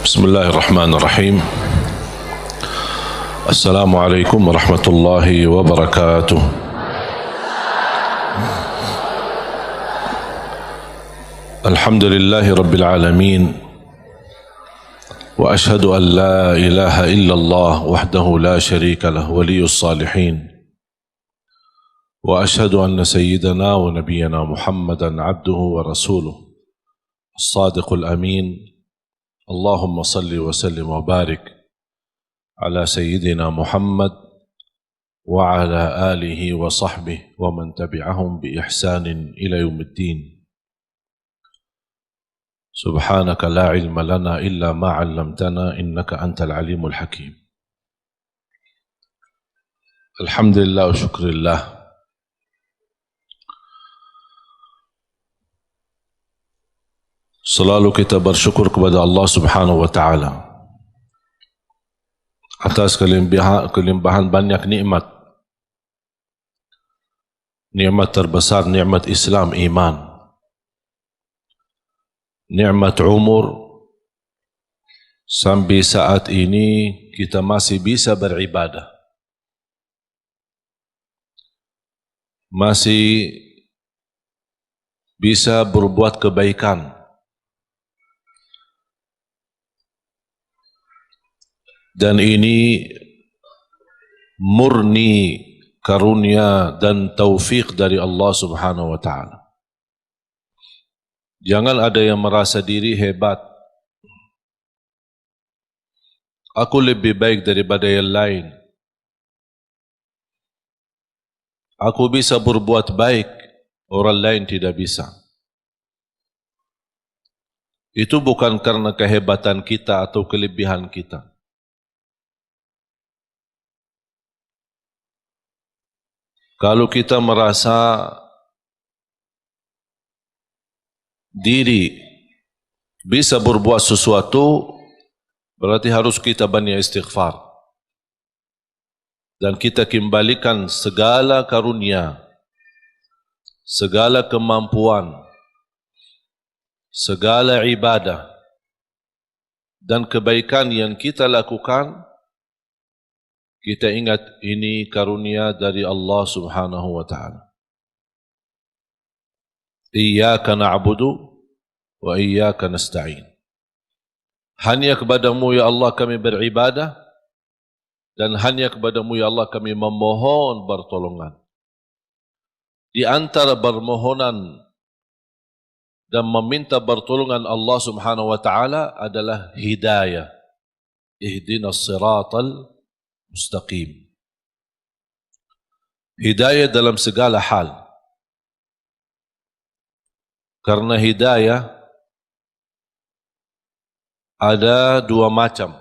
بسم الله الرحمن الرحيم. السلام عليكم ورحمة الله وبركاته. الحمد لله رب العالمين، وأشهد أن لا إله إلا الله وحده لا شريك له ولي الصالحين، وأشهد أن سيدنا ونبينا محمدا عبده ورسوله الصادق الأمين. اللهم صل وسلم وبارك على سيدنا محمد وعلى آله وصحبه ومن تبعهم بإحسان إلى يوم الدين. سبحانك لا علم لنا إلا ما علمتنا إنك أنت العليم الحكيم. الحمد لله وشكر الله. Selalu kita bersyukur kepada Allah Subhanahu wa Ta'ala atas kelimpahan banyak nikmat. Nikmat terbesar nikmat Islam, iman. Nikmat umur, sampai saat ini kita masih bisa beribadah, masih bisa berbuat kebaikan. Dan ini murni karunia dan taufik dari Allah Subhanahu wa Ta'ala. Jangan ada yang merasa diri hebat. Aku lebih baik daripada yang lain. Aku bisa berbuat baik, orang lain tidak bisa. Itu bukan karena kehebatan kita atau kelebihan kita. Kalau kita merasa diri bisa berbuat sesuatu, berarti harus kita banyak istighfar. Dan kita kembalikan segala karunia, segala kemampuan, segala ibadah, dan kebaikan yang kita lakukan, kita ingat ini karunia dari Allah Subhanahu wa Ta'ala. Iyyaka na'budu wa iyyaka nasta'in. Hanya kepadamu ya Allah kami beribadah, dan hanya kepadamu ya Allah kami memohon pertolongan. Di antara permohonan dan meminta pertolongan Allah Subhanahu wa Ta'ala adalah hidayah. Ihdinas siratal mustaqim. Hidayah dalam segala hal. Karena hidayah ada dua macam.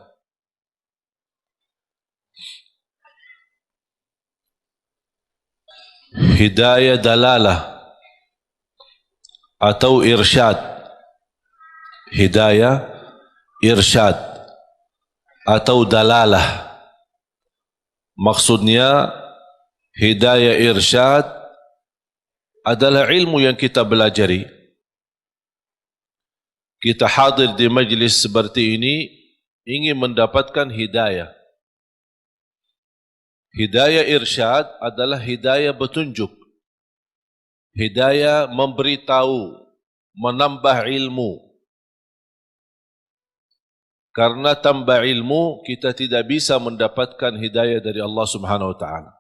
Hidayah dalalah atau irsyad. Hidayah irsyad atau dalalah. Maksudnya hidayah irsyad adalah ilmu yang kita belajari. Kita hadir di majlis seperti ini ingin mendapatkan hidayah. Hidayah irsyad adalah hidayah petunjuk. Hidayah memberitahu, menambah ilmu. Karena tambah ilmu, kita tidak bisa mendapatkan hidayah dari Allah Subhanahu wa Ta'ala.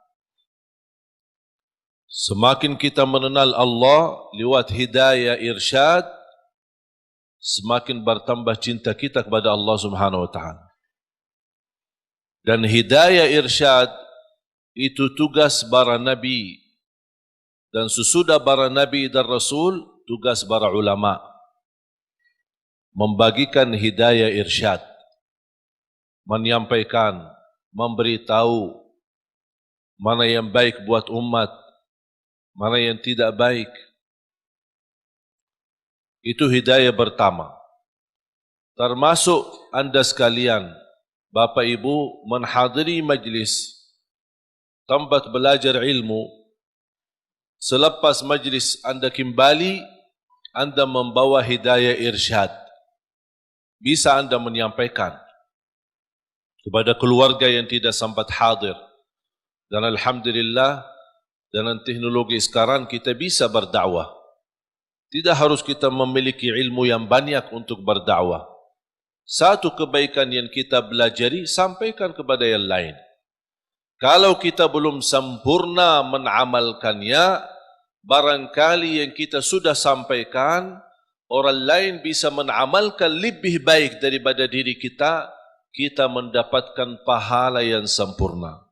Semakin kita mengenal Allah lewat hidayah irsyad, semakin bertambah cinta kita kepada Allah Subhanahu wa Ta'ala. Dan hidayah irsyad itu tugas para nabi. Dan sesudah para nabi dan rasul, tugas para ulama. Membagikan hidayah irsyad, menyampaikan, memberitahu mana yang baik buat umat, mana yang tidak baik. Itu hidayah pertama. Termasuk anda sekalian, Bapak Ibu, menghadiri majlis tempat belajar ilmu. Selepas majlis anda kembali, anda membawa hidayah irsyad. bisa Anda menyampaikan kepada keluarga yang tidak sempat hadir. Dan alhamdulillah, dengan teknologi sekarang kita bisa berdakwah. Tidak harus kita memiliki ilmu yang banyak untuk berdakwah. Satu kebaikan yang kita belajari, sampaikan kepada yang lain. Kalau kita belum sempurna menamalkannya, barangkali yang kita sudah sampaikan, orang lain bisa menamalkan lebih baik daripada diri kita, kita mendapatkan pahala yang sempurna.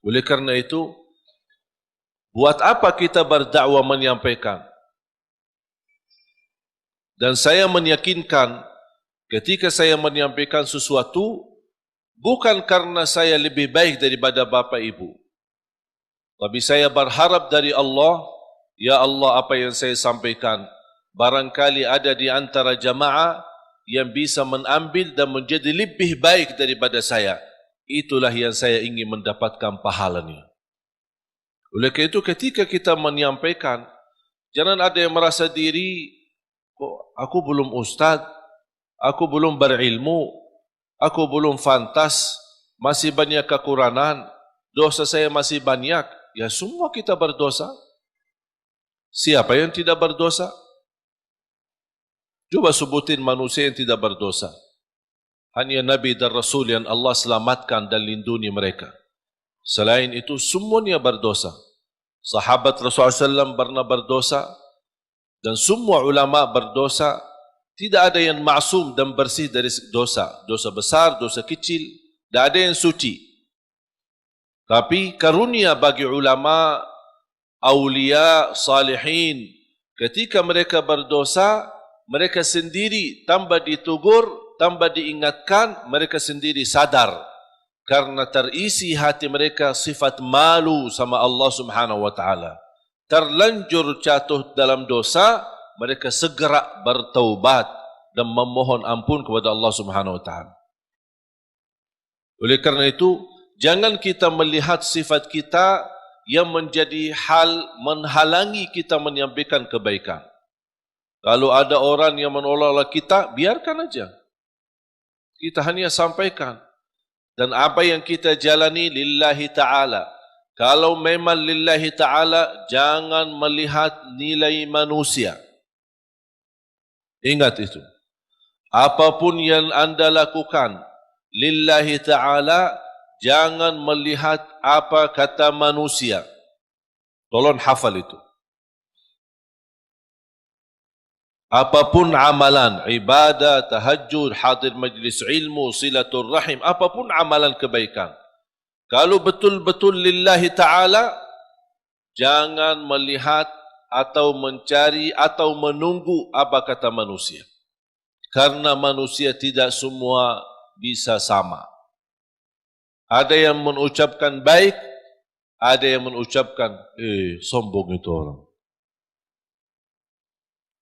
Oleh karena itu, buat apa kita berdakwah menyampaikan? Dan saya meyakinkan, ketika saya menyampaikan sesuatu, bukan karena saya lebih baik daripada Bapak Ibu. Tapi saya berharap dari Allah, ya Allah, apa yang saya sampaikan, barangkali ada di antara jamaah yang bisa mengambil dan menjadi lebih baik daripada saya. Itulah yang saya ingin mendapatkan pahalanya. Oleh karena itu, ketika kita menyampaikan, jangan ada yang merasa diri, kok aku belum ustaz, aku belum berilmu, aku belum fantas, masih banyak kekurangan, dosa saya masih banyak. Ya, semua kita berdosa. Siapa yang tidak berdosa? Coba sebutin manusia yang tidak berdosa. Hanya Nabi dan Rasul yang Allah selamatkan dan lindungi mereka. Selain itu, semuanya berdosa. Sahabat Rasulullah SAW pernah berdosa, dan semua ulama berdosa. Tidak ada yang maksum dan bersih dari dosa. Dosa besar, dosa kecil, tidak ada yang suci. Tapi karunia bagi ulama, aulia, salihin, ketika mereka berdosa, mereka sendiri tanpa ditegur, tanpa diingatkan, mereka sendiri sadar. Karena terisi hati mereka sifat malu sama Allah Subhanahu wa ta'ala. Terlanjur jatuh dalam dosa, mereka segera bertaubat dan memohon ampun kepada Allah Subhanahu wa ta'ala. Oleh karena itu, jangan kita melihat sifat kita yang menjadi hal menghalangi kita menyampaikan kebaikan. Kalau ada orang yang menolak kita, biarkan aja. Kita hanya sampaikan. Dan apa yang kita jalani lillahi ta'ala. Kalau memang lillahi ta'ala, jangan melihat nilai manusia. Ingat itu. Apapun yang Anda lakukan lillahi ta'ala, jangan melihat apa kata manusia. Tolong hafal itu. Apapun amalan, ibadah, tahajud, hadir majlis ilmu, silatul rahim, apapun amalan kebaikan. Kalau betul-betul lillahi ta'ala, jangan melihat atau mencari atau menunggu apa kata manusia. Karena manusia tidak semua bisa sama. Ada yang mengucapkan baik, ada yang mengucapkan, sombong itu orang.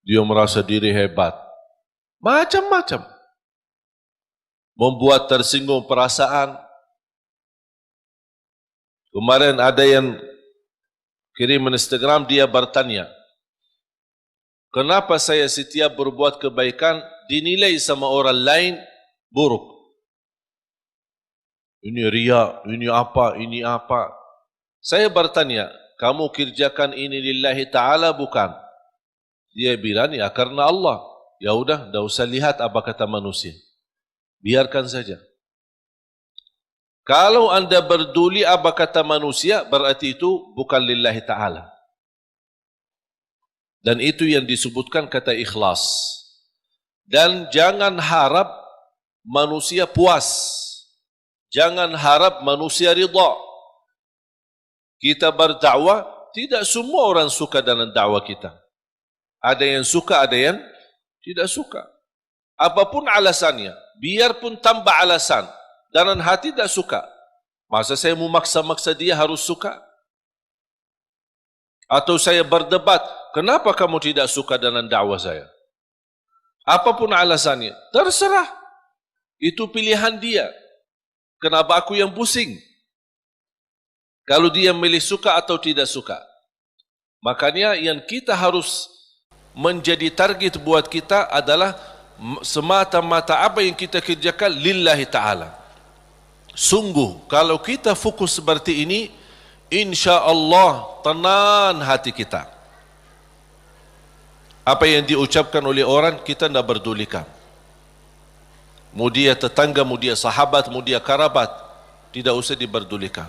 Dia merasa diri hebat. Macam-macam. Membuat tersinggung perasaan. Kemarin ada yang kirim Instagram, dia bertanya, kenapa saya setiap berbuat kebaikan dinilai sama orang lain buruk? Ini riya, ini apa, ini apa. Saya bertanya, kamu kerjakan ini lillahi ta'ala bukan? Dia bilang, ya karena Allah. Ya udah, tidak usah lihat apa kata manusia. Biarkan saja. Kalau Anda berduli apa kata manusia, berarti itu bukan lillahi ta'ala. Dan itu yang disebutkan kata ikhlas. Dan jangan harap manusia puas. Jangan harap manusia ridha. Kita berdakwah, tidak semua orang suka dengan dakwah kita. Ada yang suka, ada yang tidak suka. Apapun alasannya, biarpun tanpa alasan, dalam hati tidak suka. Masa saya memaksa-maksa dia harus suka? Atau saya berdebat, kenapa kamu tidak suka dengan dakwah saya? Apapun alasannya, terserah. Itu pilihan dia. Kenapa aku yang pusing? Kalau dia milih suka atau tidak suka. Makanya yang kita harus menjadi target buat kita adalah semata-mata apa yang kita kerjakan lillahi ta'ala. Sungguh kalau kita fokus seperti ini, insya-Allah tenang hati kita. Apa yang diucapkan oleh orang kita tidak berdulikan. Mau dia tetangga, mau dia sahabat, mau dia kerabat, tidak usah diberdulikan.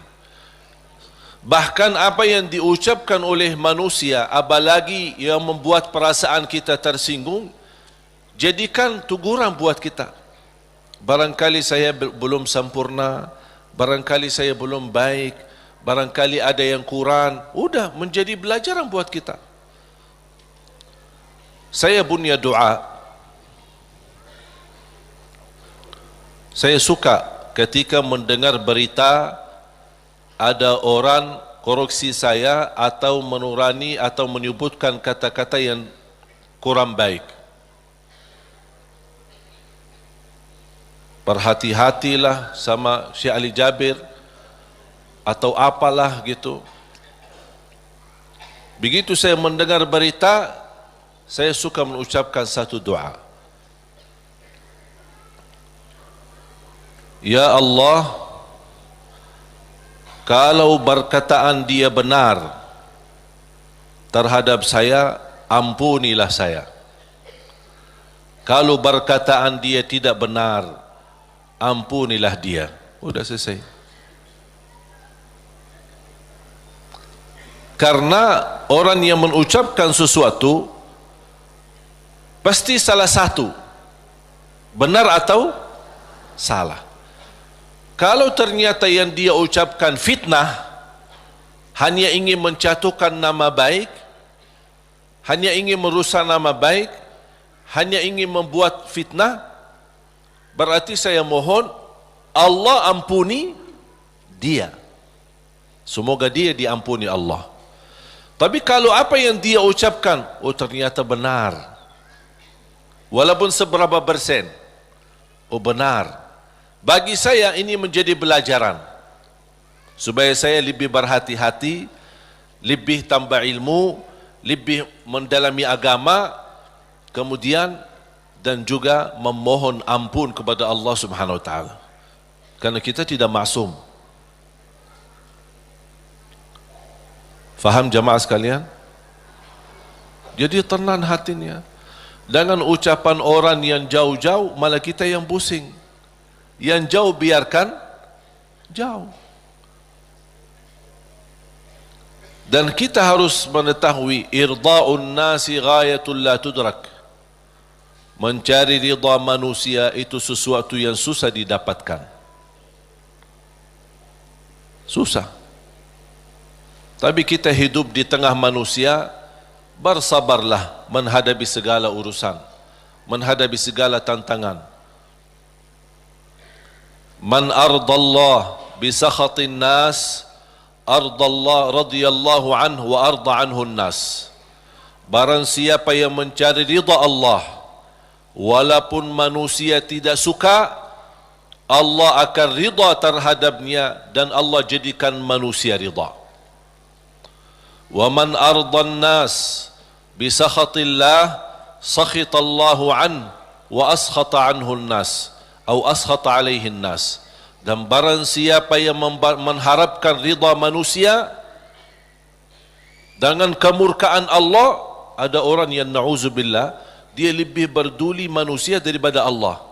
Bahkan apa yang diucapkan oleh manusia, apalagi yang membuat perasaan kita tersinggung, jadikan teguran buat kita. Barangkali saya belum sempurna, barangkali saya belum baik, barangkali ada yang kurang, udah menjadi pelajaran buat kita. Saya punya doa. Saya suka ketika mendengar berita ada orang koreksi saya atau menurani atau menyebutkan kata-kata yang kurang baik. Berhati-hatilah sama Syekh Ali Jabir atau apalah gitu. Begitu saya mendengar berita, saya suka mengucapkan satu doa. Ya Allah, kalau perkataan dia benar terhadap saya, ampunilah saya. Kalau perkataan dia tidak benar, ampunilah dia. Udah selesai. Karena orang yang mengucapkan sesuatu pasti salah satu, benar atau salah. Kalau ternyata yang dia ucapkan fitnah, hanya ingin menjatuhkan nama baik, hanya ingin merusak nama baik, hanya ingin membuat fitnah, berarti saya mohon Allah ampuni dia. Semoga dia diampuni Allah. Tapi kalau apa yang dia ucapkan, oh ternyata benar, walaupun seberapa persen, oh benar, bagi saya ini menjadi pelajaran supaya saya lebih berhati-hati, lebih tambah ilmu, lebih mendalami agama, kemudian dan juga memohon ampun kepada Allah Subhanahu wa taala. Karena kita tidak maksum. Faham jamaah sekalian? Jadi tenang hatinya. Dengan ucapan orang yang jauh-jauh, malah kita yang pusing. Yang jauh biarkan jauh. Dan kita harus mengetahui irda'un nasi ghayatul la tudrak. Mencari ridha manusia itu sesuatu yang susah didapatkan. Susah. Tapi kita hidup di tengah manusia, bersabarlah menghadapi segala urusan, menghadapi segala tantangan. Man ardallah bisakhatin nas, ardallah radhiyallahu anhu wa arda anhu nas. Barang siapa yang mencari ridha Allah, walaupun manusia tidak suka, Allah akan ridha terhadapnya dan Allah jadikan manusia ridha. Wa man ardan nas bisakhatillah, sakhitallahu an wa askhata anhu nas. Atau askhata alaihi nas. Dan barang siapa yang mengharapkan ridha manusia dengan kemurkaan Allah, ada orang yang na'udzubillah, dia lebih berduli manusia daripada Allah.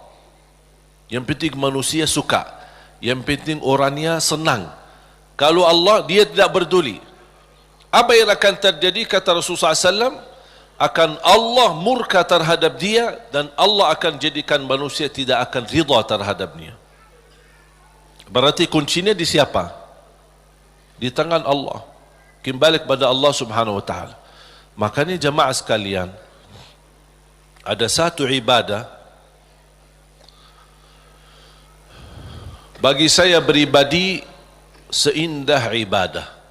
Yang penting manusia suka, yang penting orangnya senang. Kalau Allah, dia tidak berduli. Apa yang akan terjadi, kata Rasulullah SAW, akan Allah murka terhadap dia dan Allah akan jadikan manusia tidak akan ridha terhadapnya. Berarti kuncinya di siapa? Di tangan Allah. Kembali kepada Allah Subhanahu wa taala. Makanya jemaah sekalian, ada satu ibadah bagi saya pribadi seindah ibadah.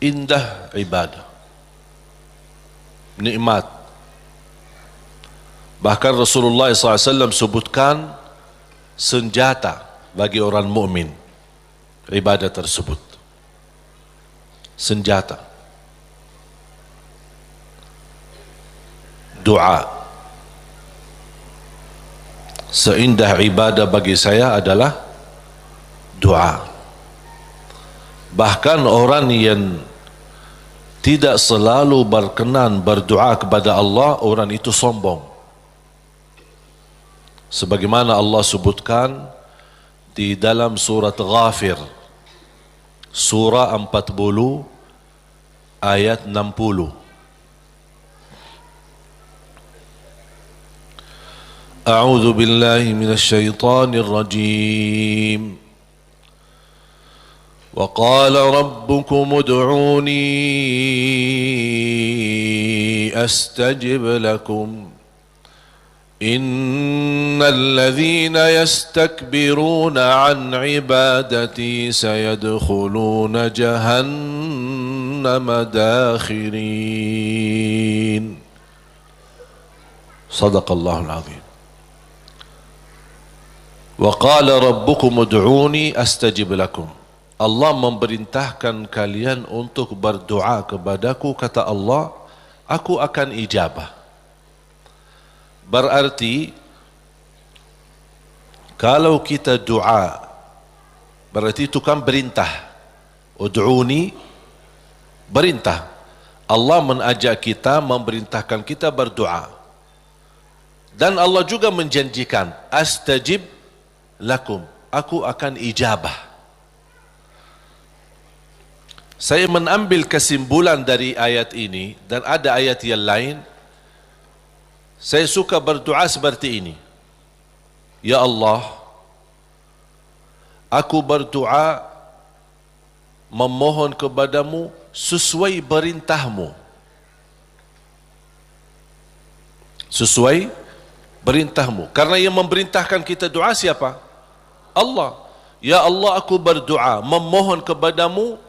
Indah ibadah, nikmat. Bahkan Rasulullah SAW sebutkan senjata bagi orang mukmin ibadah tersebut. Senjata. doa. Seindah ibadah bagi saya adalah doa. Bahkan orang yang tidak selalu berkenan berdoa kepada Allah, orang itu sombong. Sebagaimana Allah sebutkan di dalam surat Ghafir, surah 40 ayat 60. A'udzu billahi minasy syaithanir rajim. وقال ربكم ادعوني أستجب لكم إن الذين يستكبرون عن عبادتي سيدخلون جهنم داخرين صدق الله العظيم. وقال ربكم ادعوني أستجب لكم. Allah memerintahkan kalian untuk berdoa kepadaku, kata Allah, aku akan ijabah. Berarti kalau kita doa, berarti itu kan perintah. Ud'uni, perintah. Allah mengajak kita, memerintahkan kita berdoa. Dan Allah juga menjanjikan, astajib lakum, aku akan ijabah. Saya mengambil kesimpulan dari ayat ini, dan ada ayat yang lain. Saya suka berdoa seperti ini. Ya Allah, aku berdoa memohon kepadamu sesuai perintahmu. Sesuai perintahmu. Karena yang memerintahkan kita doa siapa? Allah. Ya Allah, aku berdoa memohon kepadamu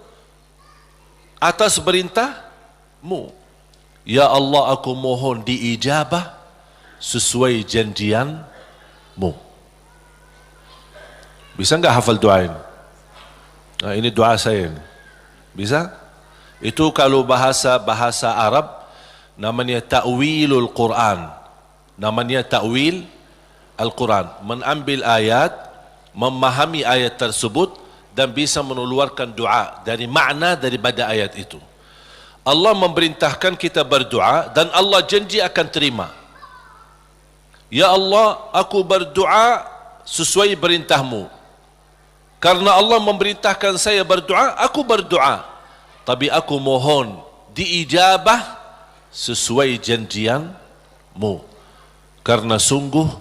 atas perintahmu. Ya Allah, aku mohon diijabah sesuai janjianmu. Bisa enggak hafal doa ini? Nah, ini doa saya ini. Bisa? Itu kalau bahasa Arab namanya ta'wilul Quran. Namanya ta'wil Al-Quran. Mengambil ayat, memahami ayat tersebut dan bisa mengeluarkan doa dari makna daripada ayat itu. Allah memerintahkan kita berdoa dan Allah janji akan terima. Ya Allah, aku berdoa sesuai perintahmu. Karena Allah memerintahkan saya berdoa, aku berdoa. Tapi aku mohon diijabah sesuai janjianmu. Karena sungguh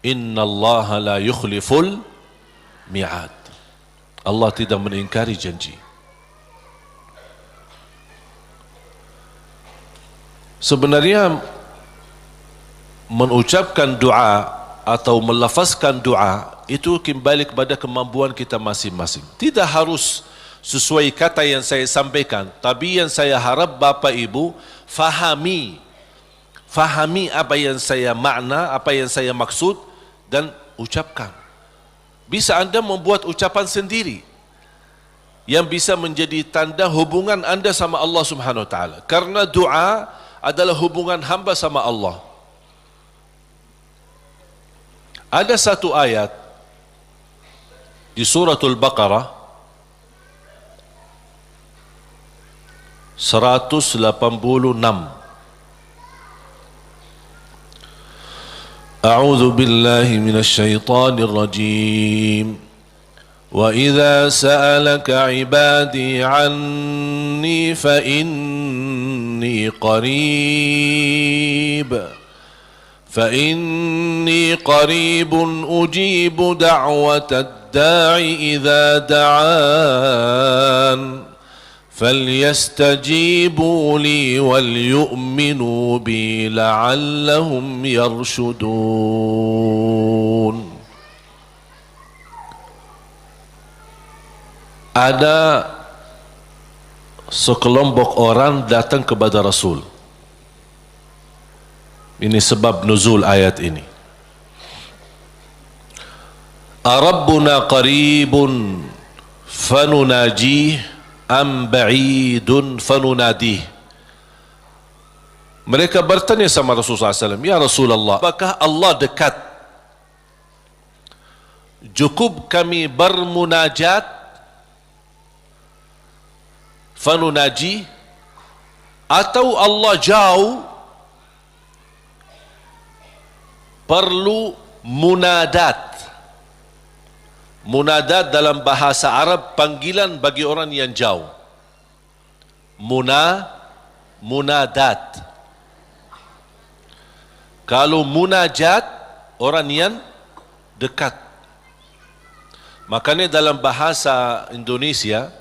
innallaha la yukhliful mi'ad. Allah tidak mengingkari janji. Sebenarnya mengucapkan doa atau melafazkan doa itu kembali kepada kemampuan kita masing-masing. Tidak harus sesuai kata yang saya sampaikan, tapi yang saya harap Bapak Ibu fahami apa yang saya makna, apa yang saya maksud dan ucapkan. Bisa Anda membuat ucapan sendiri yang bisa menjadi tanda hubungan Anda sama Allah Subhanahu wa taala. Karena doa adalah hubungan hamba sama Allah. Ada satu ayat di suratul Baqarah 186. أعوذ بالله من الشيطان الرجيم وإذا سألك عبادي عني فإني قريب أجيب دعوة الداع إذا دعان فليستجيبوا لي وليؤمنوا بي لعلهم يرشدون. Ada sekelompok orang datang kepada Rasul. Ini sebab nuzul ayat ini. Arabbuna qaribun fanunajih am ba'idun fanunadih. Mereka bertanya sama Rasulullah SAW, ya Rasulullah, apakah Allah dekat? Cukup kami bermunajat, fanunaji, atau Allah jauh, perlu munadat. Munadat dalam bahasa Arab panggilan bagi orang yang jauh. Munadat. Kalau munajat, orang yang dekat. Makanya dalam bahasa Indonesia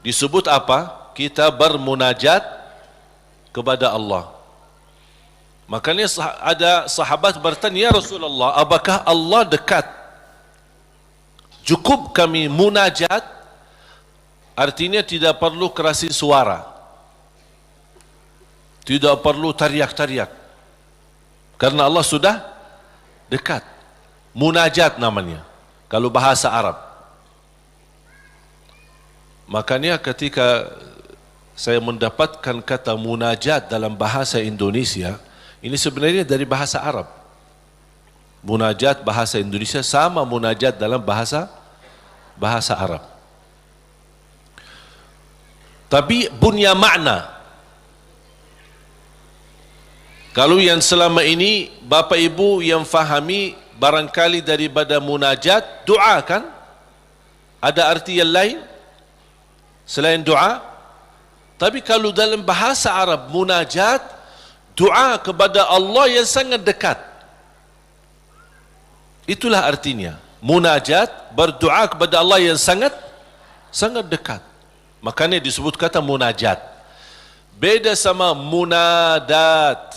disebut apa? Kita bermunajat kepada Allah. Makanya ada sahabat bertanya, ya Rasulullah, apakah Allah dekat? Cukup kami munajat, artinya tidak perlu kerasin suara, tidak perlu teriak-teriak, karena Allah sudah dekat. Munajat namanya kalau bahasa Arab. Makanya ketika saya mendapatkan kata munajat dalam bahasa Indonesia, ini sebenarnya dari bahasa Arab. Munajat bahasa Indonesia sama munajat dalam bahasa Arab. Tapi punya makna. Kalau yang selama ini Bapak Ibu yang fahami barangkali daripada munajat, doa kan? Ada arti yang lain selain doa? Tapi kalau dalam bahasa Arab munajat, doa kepada Allah yang sangat dekat. Itulah artinya. Munajat, berdoa kepada Allah yang sangat dekat. Makanya disebut kata munajat. Beda sama munadat.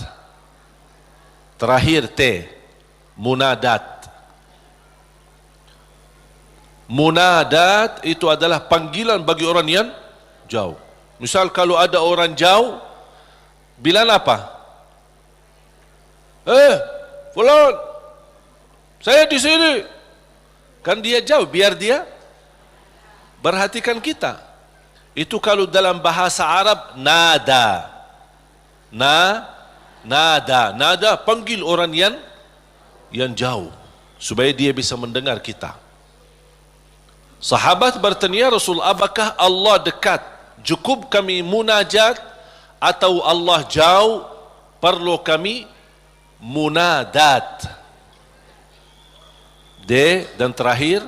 Terakhir T. Munadat. Munadat itu adalah panggilan bagi orang yang jauh. Misal kalau ada orang jauh, bilang apa? Fulan, saya di sini. Kan dia jauh, biar dia perhatikan kita. Itu kalau dalam bahasa Arab nada. Nada panggil orang yang jauh supaya dia bisa mendengar kita. Sahabat bertanya, Rasul, apakah Allah dekat? Cukup kami munajat atau Allah jauh, perlu kami munadat. D dan terakhir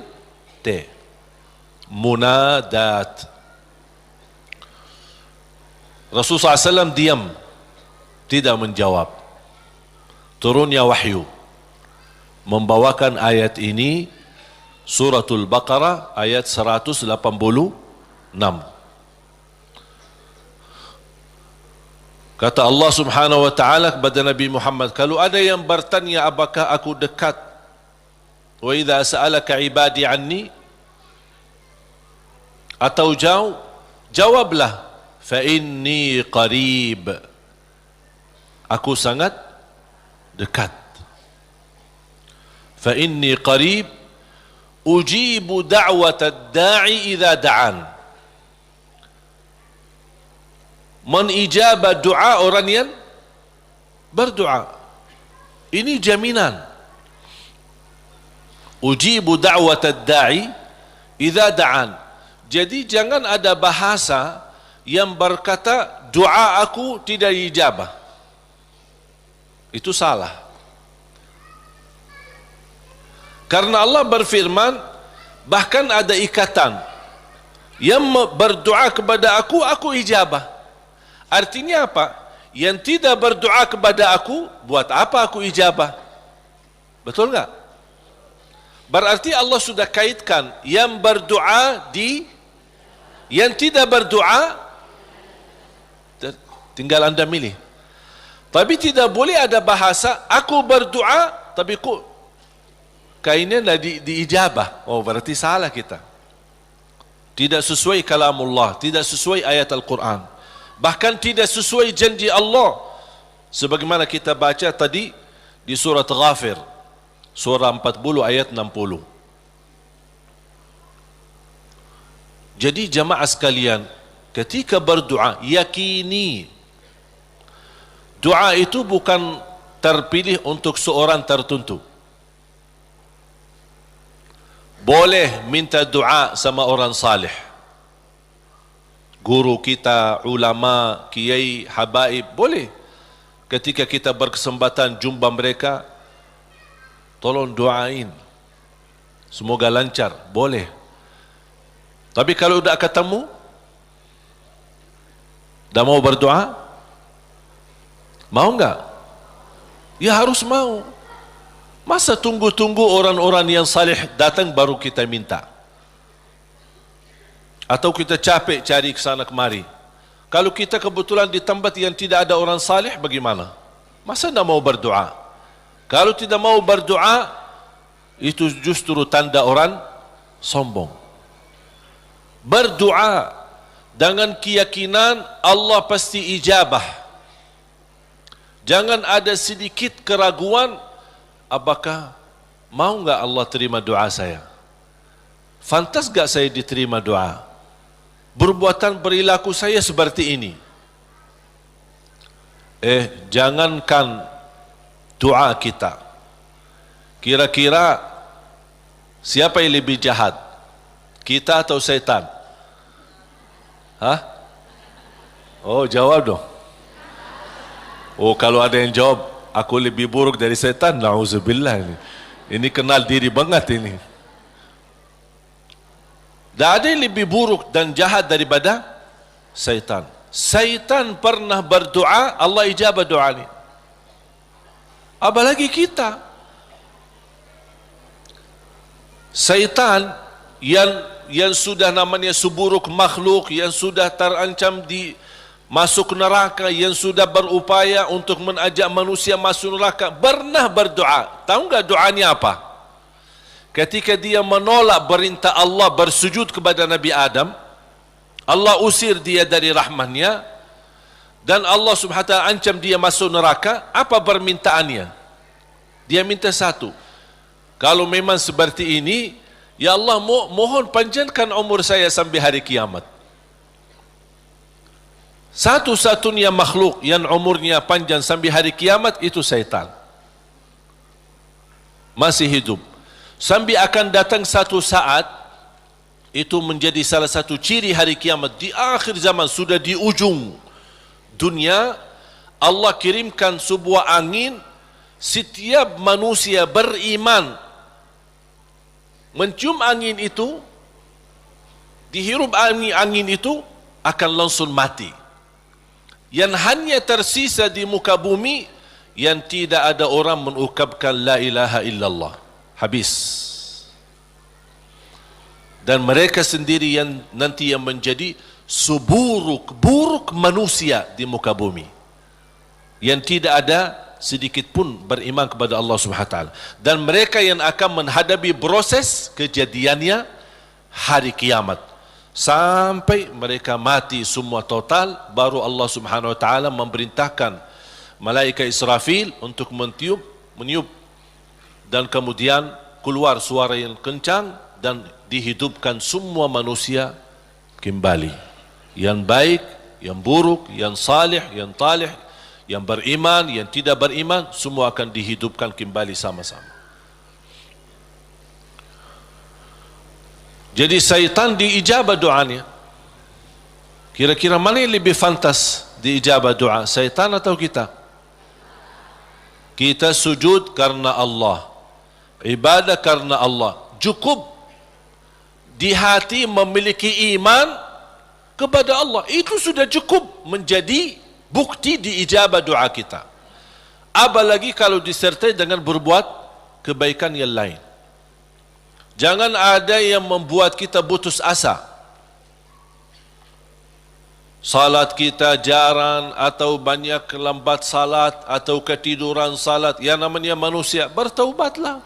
T. Munadat. Rasulullah SAW diam, tidak menjawab. Turunnya wahyu membawakan ayat ini, Suratul Baqarah ayat 186. Kata Allah Subhanahu wa taala kepada Nabi Muhammad, kalau ada yang bertanya apakah aku dekat, wa idza sa'alaka ibadi anni, atau jauh, jawablah, fa inni qarib, aku sangat dekat. Fa inni qarib ujibu da'watad da'i idza da'an. Menijabah doa orang yang berdoa. Ini jaminan. Ujibu da'watad da'i idza da'an. Jadi jangan ada bahasa yang berkata doa aku tidak dijabah. Itu salah. Karena Allah berfirman, bahkan ada ikatan, yang berdoa kepada aku ijabah. Artinya apa? Yang tidak berdoa kepada aku, buat apa aku ijabah? Betul enggak? Berarti Allah sudah kaitkan yang berdoa di, yang tidak berdoa tinggal anda milih. Tapi tidak boleh ada bahasa aku berdoa tapi kok kainnya diijabah. Oh, berarti salah kita. Tidak sesuai kalamullah, tidak sesuai ayat Al-Quran, bahkan tidak sesuai janji Allah, sebagaimana kita baca tadi di surat Ghafir, surah 40 ayat 60. Jadi jamaah sekalian, ketika berdoa yakini Doa itu bukan terpilih untuk seorang tertentu. Boleh minta doa sama orang salih, guru kita, ulama, kiai, habaib, boleh. Ketika kita berkesempatan jumpa mereka, tolong doain, semoga lancar, boleh. Tapi kalau sudah ketemu, dah mau berdoa, mau enggak? Ya harus mau. Masa tunggu-tunggu orang-orang yang salih datang baru kita minta? Atau kita capek cari ke sana kemari? Kalau kita kebetulan di tempat yang tidak ada orang salih, bagaimana? Masa tidak mau berdoa? Kalau tidak mau berdoa, itu justru tanda orang sombong. Berdoa dengan keyakinan Allah pasti ijabah. Jangan ada sedikit keraguan, apakah mau enggak Allah terima doa saya? Fantas enggak saya diterima doa? Perbuatan perilaku saya seperti ini. Jangankan doa kita. Kira-kira siapa yang lebih jahat? Kita atau setan? Hah? Oh, jawab dong. Oh, kalau ada yang jawab, aku lebih buruk dari setan, na'udzubillah ini. Ini kenal diri banget ini. Tak ada yang lebih buruk dan jahat daripada setan. Setan pernah berdoa, Allah ijabah doa ini. Apalagi kita. Setan yang sudah namanya seburuk makhluk, yang sudah terancam di masuk neraka, yang sudah berupaya untuk mengajak manusia masuk neraka, pernah berdoa. Tahu enggak doanya apa? Ketika dia menolak perintah Allah bersujud kepada Nabi Adam, Allah usir dia dari rahmatnya, dan Allah subhanahu wa ta'ala ancam dia masuk neraka. Apa permintaannya? Dia minta satu, kalau memang seperti ini, ya Allah, mohon panjangkan umur saya sampai hari kiamat. Satu-satunya makhluk yang umurnya panjang sampai hari kiamat itu syaitan. Masih hidup. Sampai akan datang satu saat, itu menjadi salah satu ciri hari kiamat. Di akhir zaman, sudah di ujung dunia, Allah kirimkan sebuah angin. Setiap manusia beriman mencium angin itu, dihirup angin itu, akan langsung mati. Yang hanya tersisa di muka bumi, yang tidak ada orang mengucapkan la ilaha illallah. Habis. Dan mereka sendiri yang nanti yang menjadi seburuk-buruk manusia di muka bumi, yang tidak ada sedikit pun beriman kepada Allah Subhanahu wa taala. Dan mereka yang akan menghadapi proses kejadiannya hari kiamat, sampai mereka mati semua total, baru Allah Subhanahu wa taala memerintahkan malaikat Israfil untuk meniup, dan kemudian keluar suara yang kencang, dan dihidupkan semua manusia kembali. Yang baik, yang buruk, yang salih, yang talih, yang beriman, yang tidak beriman, semua akan dihidupkan kembali sama-sama. Jadi syaitan diijabah doanya. Kira-kira mana yang lebih fantas diijabah doa, syaitan atau kita? Kita sujud karena Allah, ibadah karena Allah. Cukup di hati memiliki iman kepada Allah, itu sudah cukup menjadi bukti diijabah doa kita. Apalagi kalau disertai dengan berbuat kebaikan yang lain. Jangan ada yang membuat kita putus asa. Salat kita jarang, atau banyak lambat salat, atau ketiduran salat. Yang namanya manusia, bertaubatlah.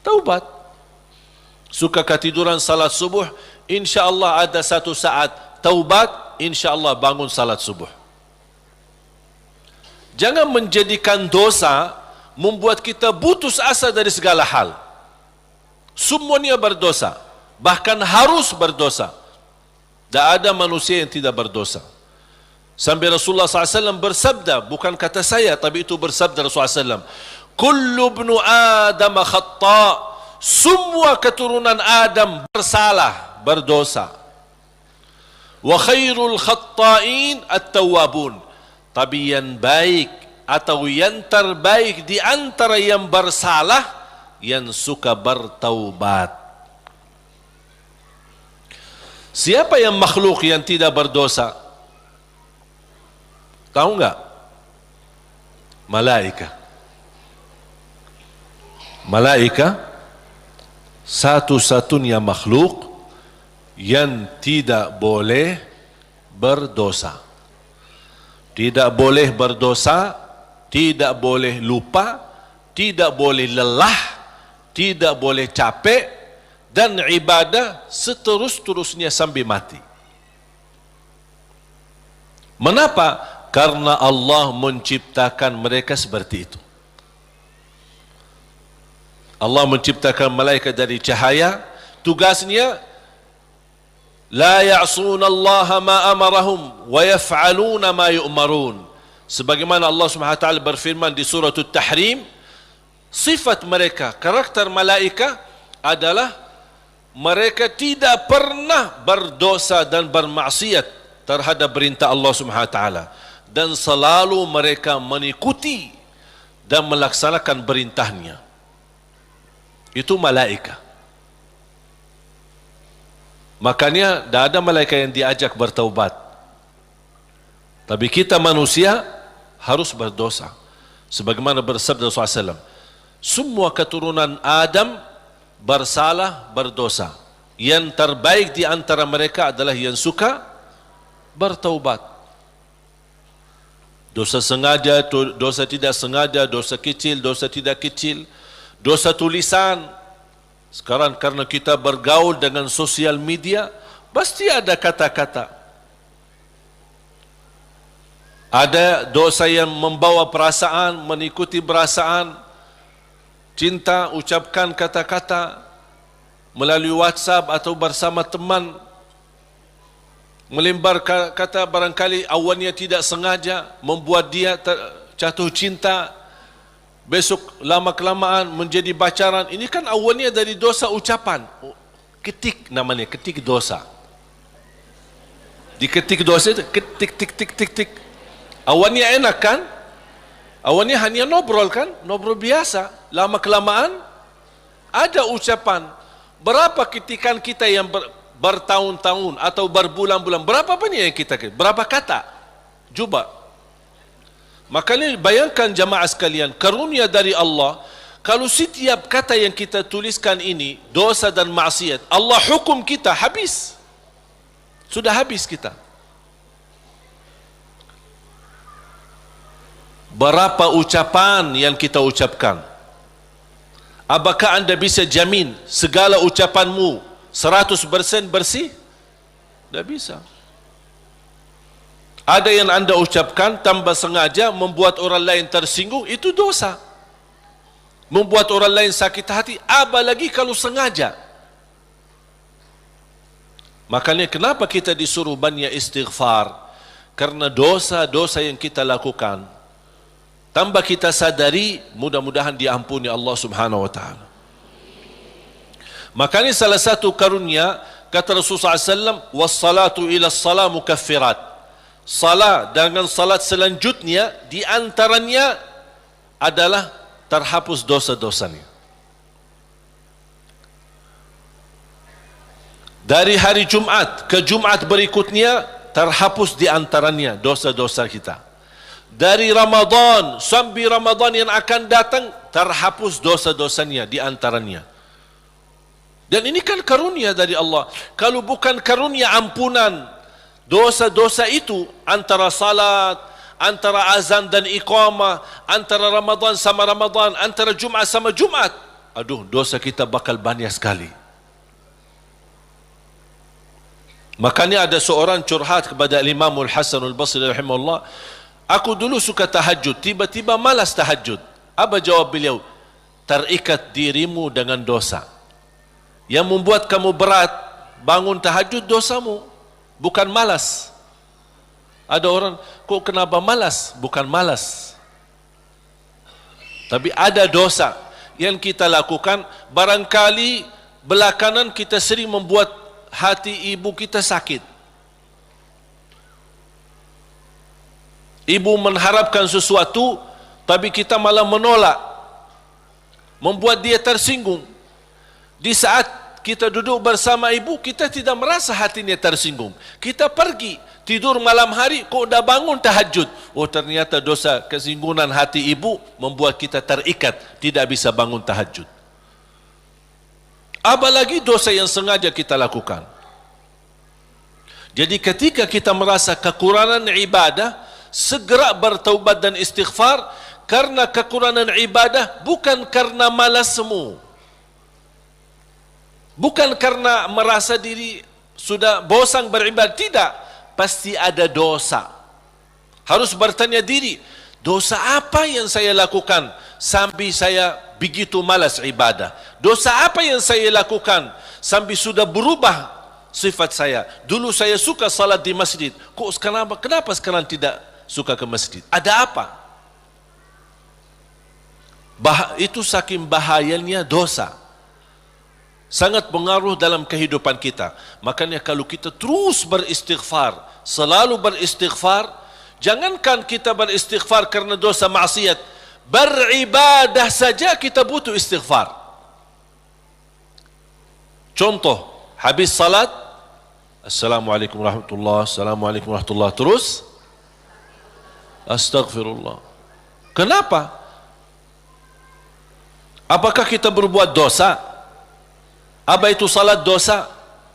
Taubat. Suka ketiduran salat subuh, insya-Allah ada satu saat taubat, insya-Allah bangun salat subuh. Jangan menjadikan dosa membuat kita putus asa dari segala hal. Semuanya berdosa, bahkan harus berdosa. Tak ada manusia yang tidak berdosa. Sampai Rasulullah SAW bersabda, bukan kata saya, tapi itu bersabda Rasulullah SAW, kullu ibnu Adam khata', semua keturunan Adam bersalah, berdosa. Wa khairul khatta'in at-tawwabun, tapi yang baik atau yang terbaik di antara yang bersalah, yang suka bertaubat. Siapa yang makhluk yang tidak berdosa? Tahu enggak? Malaika. Malaika satu-satunya makhluk yang tidak boleh berdosa. Tidak boleh berdosa, tidak boleh lupa, tidak boleh lelah, tidak boleh capek, dan ibadah seterus-terusnya sampai mati. Mengapa? Karena Allah menciptakan mereka seperti itu. Allah menciptakan malaikat dari cahaya, tugasnya la ya'suna Allah ma amarahum wa yaf'aluna ma yu'marun. Sebagaimana Allah Subhanahu wa taala berfirman di surah At-Tahrim, sifat mereka, karakter malaikat adalah mereka tidak pernah berdosa dan bermaksiat terhadap perintah Allah Subhanahu wa taala, dan selalu mereka mengikuti dan melaksanakan perintahnya. Itu malaikat. Makanya tidak ada malaikat yang diajak bertaubat. Tapi kita manusia harus berdosa. Sebagaimana bersabda Rasulullah SAW, semua keturunan Adam bersalah, berdosa. Yang terbaik di antara mereka adalah yang suka bertaubat. Dosa sengaja, dosa tidak sengaja, dosa kecil, dosa tidak kecil, dosa tulisan. Sekarang karena kita bergaul dengan sosial media, pasti ada kata-kata. Ada dosa yang membawa perasaan, mengikuti perasaan, cinta, ucapkan kata-kata melalui WhatsApp atau bersama teman, melembar kata barangkali awalnya tidak sengaja, membuat dia jatuh cinta, besok lama-kelamaan menjadi pacaran. Ini kan awalnya dari dosa ucapan. Ketik namanya, ketik dosa. Diketik dosa itu, ketik, tik, tik, tik, tik. Awalnya enak kan? Awalnya hanya ngobrol kan? Ngobrol biasa. Lama-kelamaan ada ucapan. Berapa ketikan kita yang bertahun-tahun atau berbulan-bulan, berapa banyak yang kita, berapa kata? Coba. Makanya bayangkan jamaah sekalian, karunia dari Allah, kalau setiap kata yang kita tuliskan ini dosa dan maksiat, Allah hukum kita habis. Sudah habis kita. Berapa ucapan yang kita ucapkan? Apakah anda bisa jamin segala ucapanmu 100% bersih? Tidak bisa. Ada yang anda ucapkan tanpa sengaja membuat orang lain tersinggung, itu dosa. Membuat orang lain sakit hati, apalagi kalau sengaja. Makanya kenapa kita disuruh banyak istighfar? Karena dosa-dosa yang kita lakukan, tanpa kita sadari, mudah-mudahan diampuni Allah Subhanahu wa taala. Makanya salah satu karunia, kata Rasulullah SAW, wassalatu ila salat mukaffirat. Salat dengan salat selanjutnya di antaranya adalah terhapus dosa-dosanya. Dari hari Jumat ke Jumat berikutnya terhapus di antaranya dosa-dosa kita. Dari Ramadan sampai Ramadan yang akan datang terhapus dosa-dosanya di antaranya. Dan ini kan karunia dari Allah. Kalau bukan karunia ampunan dosa-dosa itu, antara salat, antara azan dan iqamah, antara Ramadan sama Ramadan, antara Jumat sama Jumat, aduh, dosa kita bakal banyak sekali. Makanya ada seorang curhat kepada Imam Al-Hasan Al-Basri rahimahullah, aku dulu suka tahajud, tiba-tiba malas tahajud. Apa jawab beliau? Terikat dirimu dengan dosa. Yang membuat kamu berat bangun tahajud dosamu, bukan malas. Ada orang, kok kenapa malas? Bukan malas, tapi ada dosa yang kita lakukan. Barangkali belakangan kita sering membuat hati ibu kita sakit. Ibu mengharapkan sesuatu, tapi kita malah menolak, membuat dia tersinggung. Di saat kita duduk bersama ibu, kita tidak merasa hatinya tersinggung. Kita pergi tidur malam hari, kok dah bangun tahajud. Oh, ternyata dosa kesinggungan hati ibu membuat kita terikat, tidak bisa bangun tahajud. Apalagi dosa yang sengaja kita lakukan. Jadi ketika kita merasa kekurangan ibadah, segera bertaubat dan istighfar. Karena kekurangan ibadah bukan karena malasmu, bukan karena merasa diri sudah bosan beribadah, tidak. Pasti ada dosa. Harus bertanya diri, dosa apa yang saya lakukan sampai saya begitu malas ibadah? Dosa apa yang saya lakukan sampai sudah berubah sifat saya? Dulu saya suka salat di masjid, kok kenapa sekarang tidak suka ke masjid? Ada apa? Itu saking bahayanya dosa, sangat pengaruh dalam kehidupan kita. Makanya kalau kita terus beristighfar, selalu beristighfar, jangankan kita beristighfar karena dosa maksiat, beribadah saja kita butuh istighfar. Contoh, habis salat, Assalamualaikum warahmatullahi, Assalamualaikum warahmatullahi, terus Astaghfirullah. Kenapa? Apakah kita berbuat dosa? Apa itu salat dosa?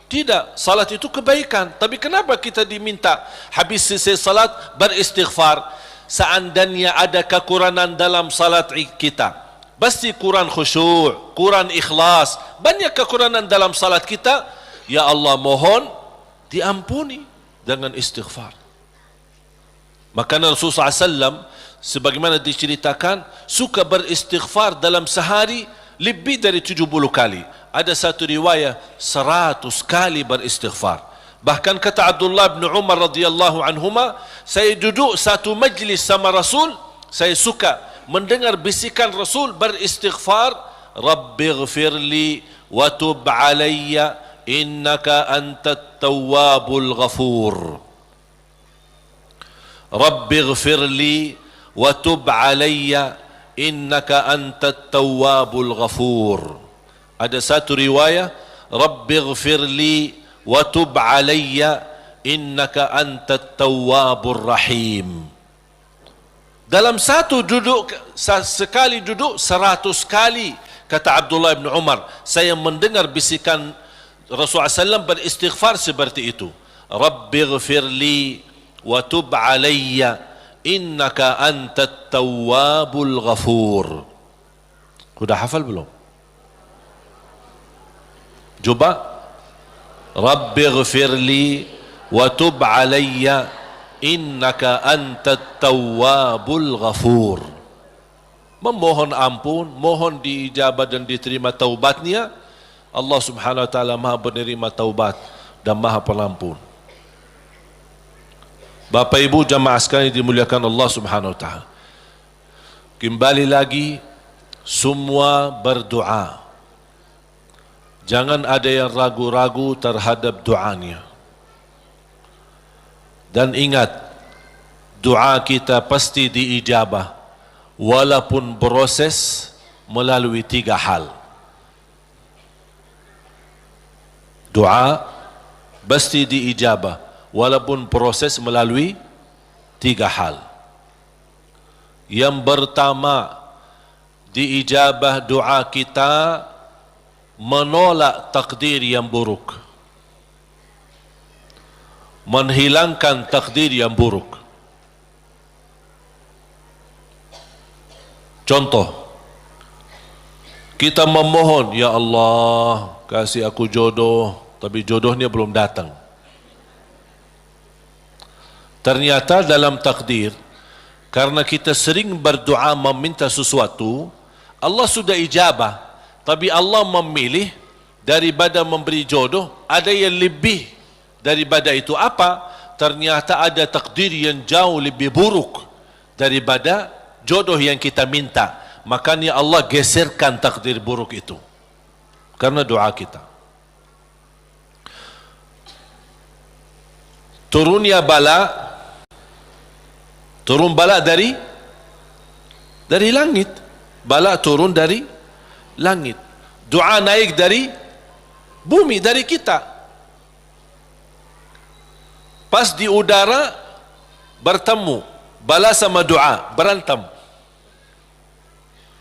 Tidak, salat itu kebaikan. Tapi kenapa kita diminta habis selesai salat beristighfar? Seandainya ada kekurangan dalam salat kita, pasti kurang khusyuk, kurang ikhlas, banyak kekurangan dalam salat kita. Ya Allah, mohon diampuni dengan istighfar. Maka Rasulullah SAW sebagaimana diceritakan suka beristighfar dalam sehari lebih dari 70 kali. Ada satu riwayat 100 kali beristighfar. Bahkan kata Abdullah bin Umar radhiyallahu anhuma, saya duduk satu majlis sama Rasul, saya suka mendengar bisikan Rasul beristighfar, Rabbighfirli wa tub alayya innaka antat tawwabul ghafur. Rabbighfirli wa tub alayya innaka antat tawwabul ghafur. Ada satu riwayat, Rabbighfirli wa tub alayya innaka antat tawwabur rahim. Dalam satu duduk, sekali duduk 100 kali, kata Abdullah bin Umar, saya mendengar bisikan Rasulullah SAW beristighfar seperti itu. Rabbighfirli wa tub alayya innaka antat tawwabul ghafur. Sudah hafal belum? Coba. Rabbighfirli wa tub alayya innaka antat tawwabul ghafur. Memohon ampun, mohon diijabah dan diterima taubatnya. Allah Subhanahu wa taala Maha penerima taubat dan Maha Pengampun. Bapak Ibu jamaah sekalian dimuliakan Allah Subhanahu wa taala. Kembali lagi, semua berdoa. Jangan ada yang ragu-ragu terhadap doanya. Dan ingat, doa kita pasti diijabah walaupun proses melalui 3 hal. Doa pasti diijabah walaupun proses melalui 3 hal. Yang pertama, diijabah doa kita menolak takdir yang buruk, menghilangkan takdir yang buruk. Contoh, kita memohon, ya Allah kasih aku jodoh, tapi jodohnya belum datang. Ternyata dalam takdir, karena kita sering berdoa meminta sesuatu, Allah sudah ijabah, tapi Allah memilih daripada memberi jodoh, ada yang lebih daripada itu. Apa? ternyata ada takdir yang jauh lebih buruk daripada jodoh yang kita minta. Makanya Allah geserkan takdir buruk itu karena doa kita. Turun bala dari langit. Bala turun dari langit. Doa naik dari bumi, dari kita. Pas di udara bertemu, bala sama doa berantem.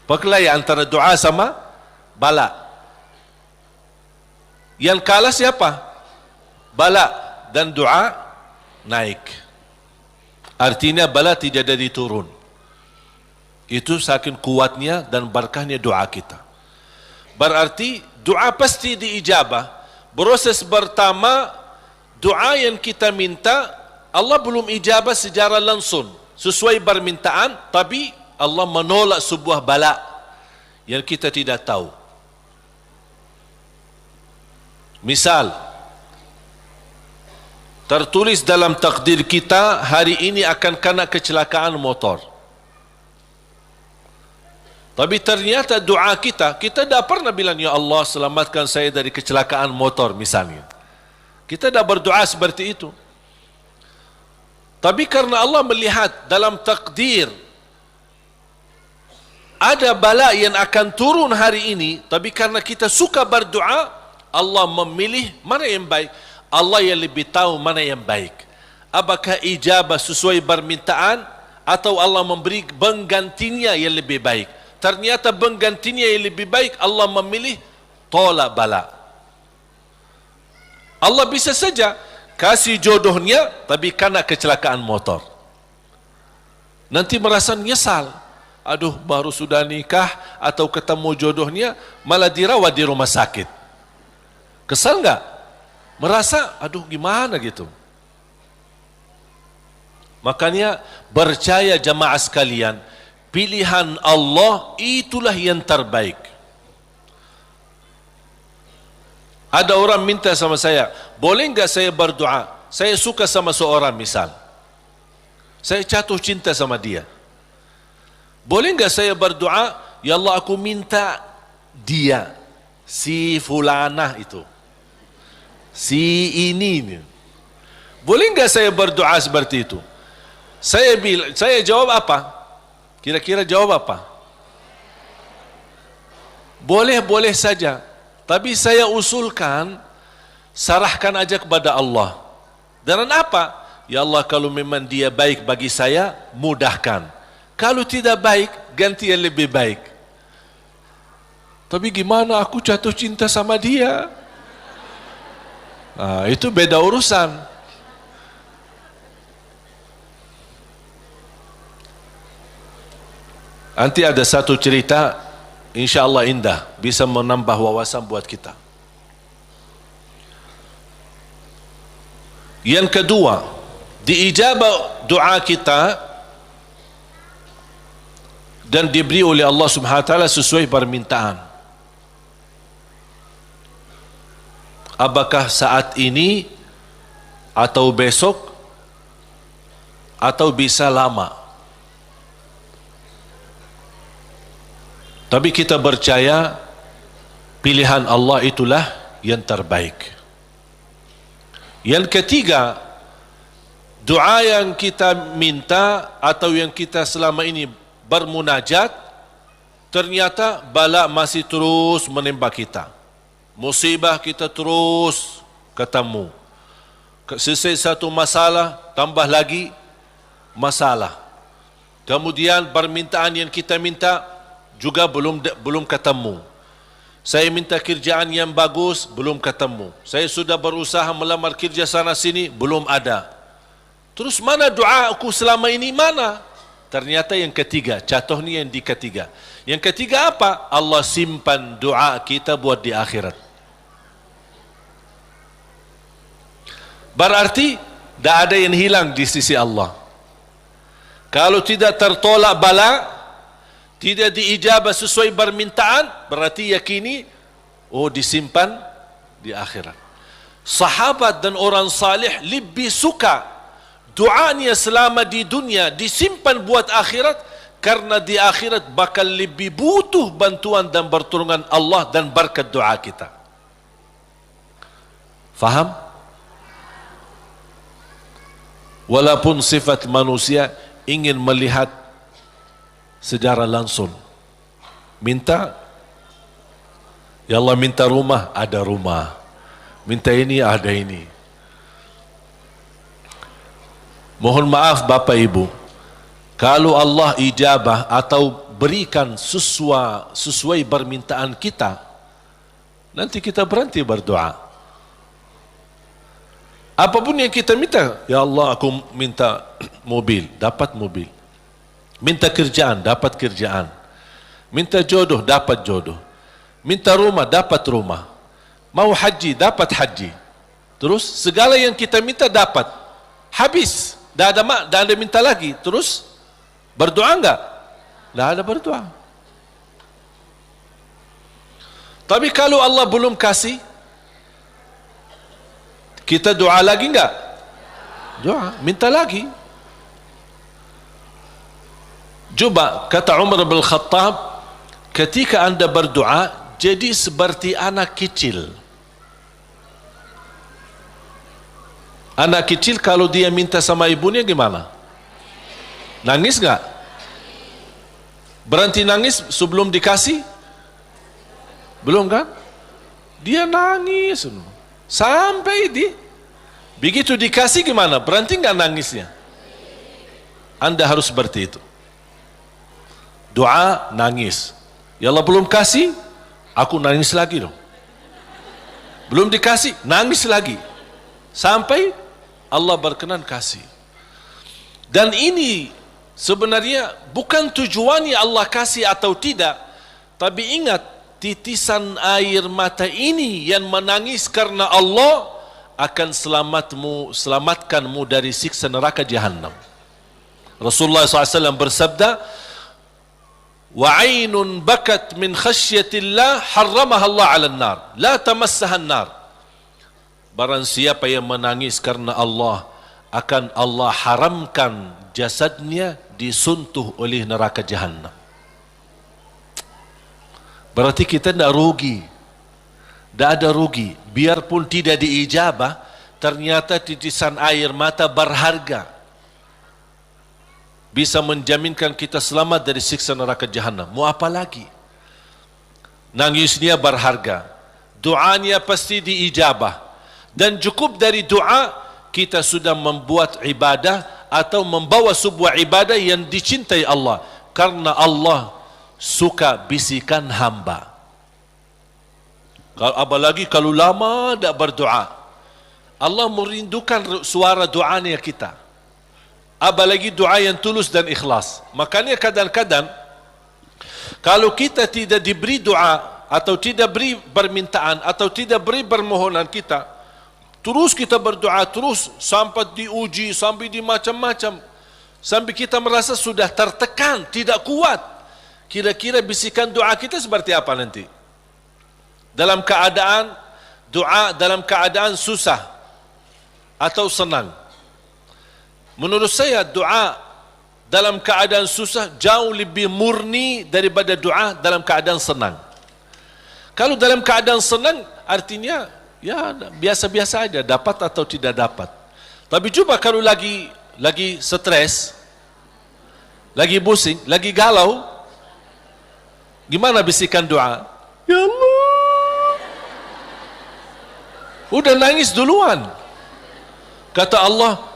Perkelahian antara doa sama bala. Yang kalah siapa? Bala, dan doa naik. Artinya bala tidak jadi turun. Itu saking kuatnya dan berkahnya doa kita. Berarti doa pasti diijabah. Proses pertama, doa yang kita minta Allah belum ijabah secara langsung sesuai permintaan, tapi Allah menolak sebuah bala yang kita tidak tahu. Misal, tertulis dalam takdir kita hari ini akan kena kecelakaan motor. Tapi ternyata doa kita tidak pernah bilang, ya Allah selamatkan saya dari kecelakaan motor misalnya. Kita tidak berdoa seperti itu. Tapi karena Allah melihat dalam takdir ada bala yang akan turun hari ini, tapi karena kita suka berdoa, Allah memilih mana yang baik. Allah yang lebih tahu mana yang baik. Apakah ijabah sesuai permintaan atau Allah memberi penggantinya yang lebih baik. Ternyata penggantinya yang lebih baik, Allah memilih tolak bala. Allah bisa saja kasih jodohnya tapi kena kecelakaan motor. Nanti merasa nyesal. Aduh, baru sudah nikah atau ketemu jodohnya malah dirawat di rumah sakit. Kesal enggak? Merasa aduh gimana gitu. Makanya percaya jamaah sekalian, pilihan Allah itulah yang terbaik. Ada orang minta sama saya, boleh enggak saya berdoa? Saya suka sama seorang misal. Saya jatuh cinta sama dia. Boleh enggak saya berdoa, ya Allah aku minta dia, si fulanah itu, si ini. Boleh enggak saya berdoa seperti itu? Saya jawab apa? Kira-kira jawab apa? Boleh saja. Tapi saya usulkan, sarahkan aja kepada Allah. Dan apa? Ya Allah, kalau memang dia baik bagi saya, mudahkan. Kalau tidak baik, ganti yang lebih baik. Tapi gimana aku jatuh cinta sama dia? Nah, itu beda urusan. Nanti ada satu cerita, insya Allah indah, bisa menambah wawasan buat kita. Yang kedua, diijabah doa kita dan diberi oleh Allah Subhanahu wa taala sesuai permintaan. Apakah saat ini atau besok atau bisa lama. Tapi kita percaya pilihan Allah itulah yang terbaik. Yang ketiga, doa yang kita minta atau yang kita selama ini bermunajat, ternyata bala masih terus menimpa kita. Musibah kita terus ketemu. Selesai satu masalah, tambah lagi masalah. Kemudian permintaan yang kita minta juga belum ketemu. Saya minta kerjaan yang bagus, belum ketemu. Saya sudah berusaha melamar kerja sana sini, belum ada. Terus mana doa aku selama ini, mana? Ternyata yang ketiga, jatuhnya yang di ketiga. Yang ketiga apa? Allah simpan doa kita buat di akhirat. Berarti tidak ada yang hilang di sisi Allah. Kalau tidak tertolak bala, tidak diijabah sesuai permintaan, berarti yakini, oh disimpan di akhirat. Sahabat dan orang salih lebih suka Doanya selama di dunia disimpan buat akhirat, karena di akhirat bakal lebih butuh bantuan dan pertolongan Allah dan berkat doa kita. Faham? Walaupun sifat manusia ingin melihat secara langsung, minta, ya Allah minta rumah, ada rumah, minta ini, ada ini. Mohon maaf Bapak Ibu, kalau Allah ijabah atau berikan sesuai permintaan kita, nanti kita berhenti berdoa. Apapun yang kita minta, ya Allah aku minta mobil, dapat mobil. Minta kerjaan, dapat kerjaan. Minta jodoh, dapat jodoh. Minta rumah, dapat rumah. Mau haji, dapat haji. Terus segala yang kita minta dapat. Habis, dah ada minta lagi. Terus berdoa enggak? Dah ada berdoa. Tapi kalau Allah belum kasih, kita doa lagi enggak? Doa, minta lagi. Coba kata Umar bin Khattab, ketika anda berdoa jadi seperti anak kecil. Anak kecil kalau dia minta sama ibunya gimana? Nangis enggak? Berhenti nangis sebelum dikasih? Belum kan? Dia nangis sampai begitu dikasih gimana? Berhenti enggak nangisnya? Anda harus seperti itu. Doa, nangis. Ya Allah belum kasih, aku nangis lagi dong. Belum dikasih, nangis lagi. Sampai Allah berkenan kasih. Dan ini sebenarnya bukan tujuannya Allah kasih atau tidak. Tapi ingat, titisan air mata ini yang menangis karena Allah akan selamatkanmu dari siksa neraka Jahannam. Rasulullah SAW bersabda, وَعَيْنٌ بَكَتْ مِنْ خَشْيَةِ اللَّهِ حَرَّمَهَا اللَّهُ عَلَى النَّارِ لَا تَمَسَّهَا النَّارِ. Barang siapa yang menangis karena Allah, akan Allah haramkan jasadnya disentuh oleh neraka Jahannam. Berarti kita tidak rugi. Tidak ada rugi. Biarpun tidak diijabah, ternyata titisan air mata berharga. Bisa menjaminkan kita selamat dari siksa neraka Jahannam. Mau apa lagi? Nangisnya berharga. Doanya pasti diijabah. Dan cukup dari doa, kita sudah membuat ibadah atau membawa sebuah ibadah yang dicintai Allah. Karena Allah suka bisikan hamba. Apalagi kalau lama tidak berdoa, Allah merindukan suara doanya kita. Apalagi doa yang tulus dan ikhlas. Makanya kadang-kadang kalau kita tidak diberi doa atau tidak beri permintaan atau tidak beri permohonan kita, terus kita berdoa terus sampai diuji, sampai di macam-macam, sampai kita merasa sudah tertekan, tidak kuat. Kira-kira bisikan doa kita seperti apa nanti? Dalam keadaan doa, dalam keadaan susah atau senang? Menurut saya doa dalam keadaan susah jauh lebih murni daripada doa dalam keadaan senang. Kalau dalam keadaan senang artinya ya biasa-biasa aja, dapat atau tidak dapat. Tapi coba kalau lagi stres, lagi pusing, lagi galau, gimana bisikan doa? Ya Allah, udah nangis duluan. Kata Allah,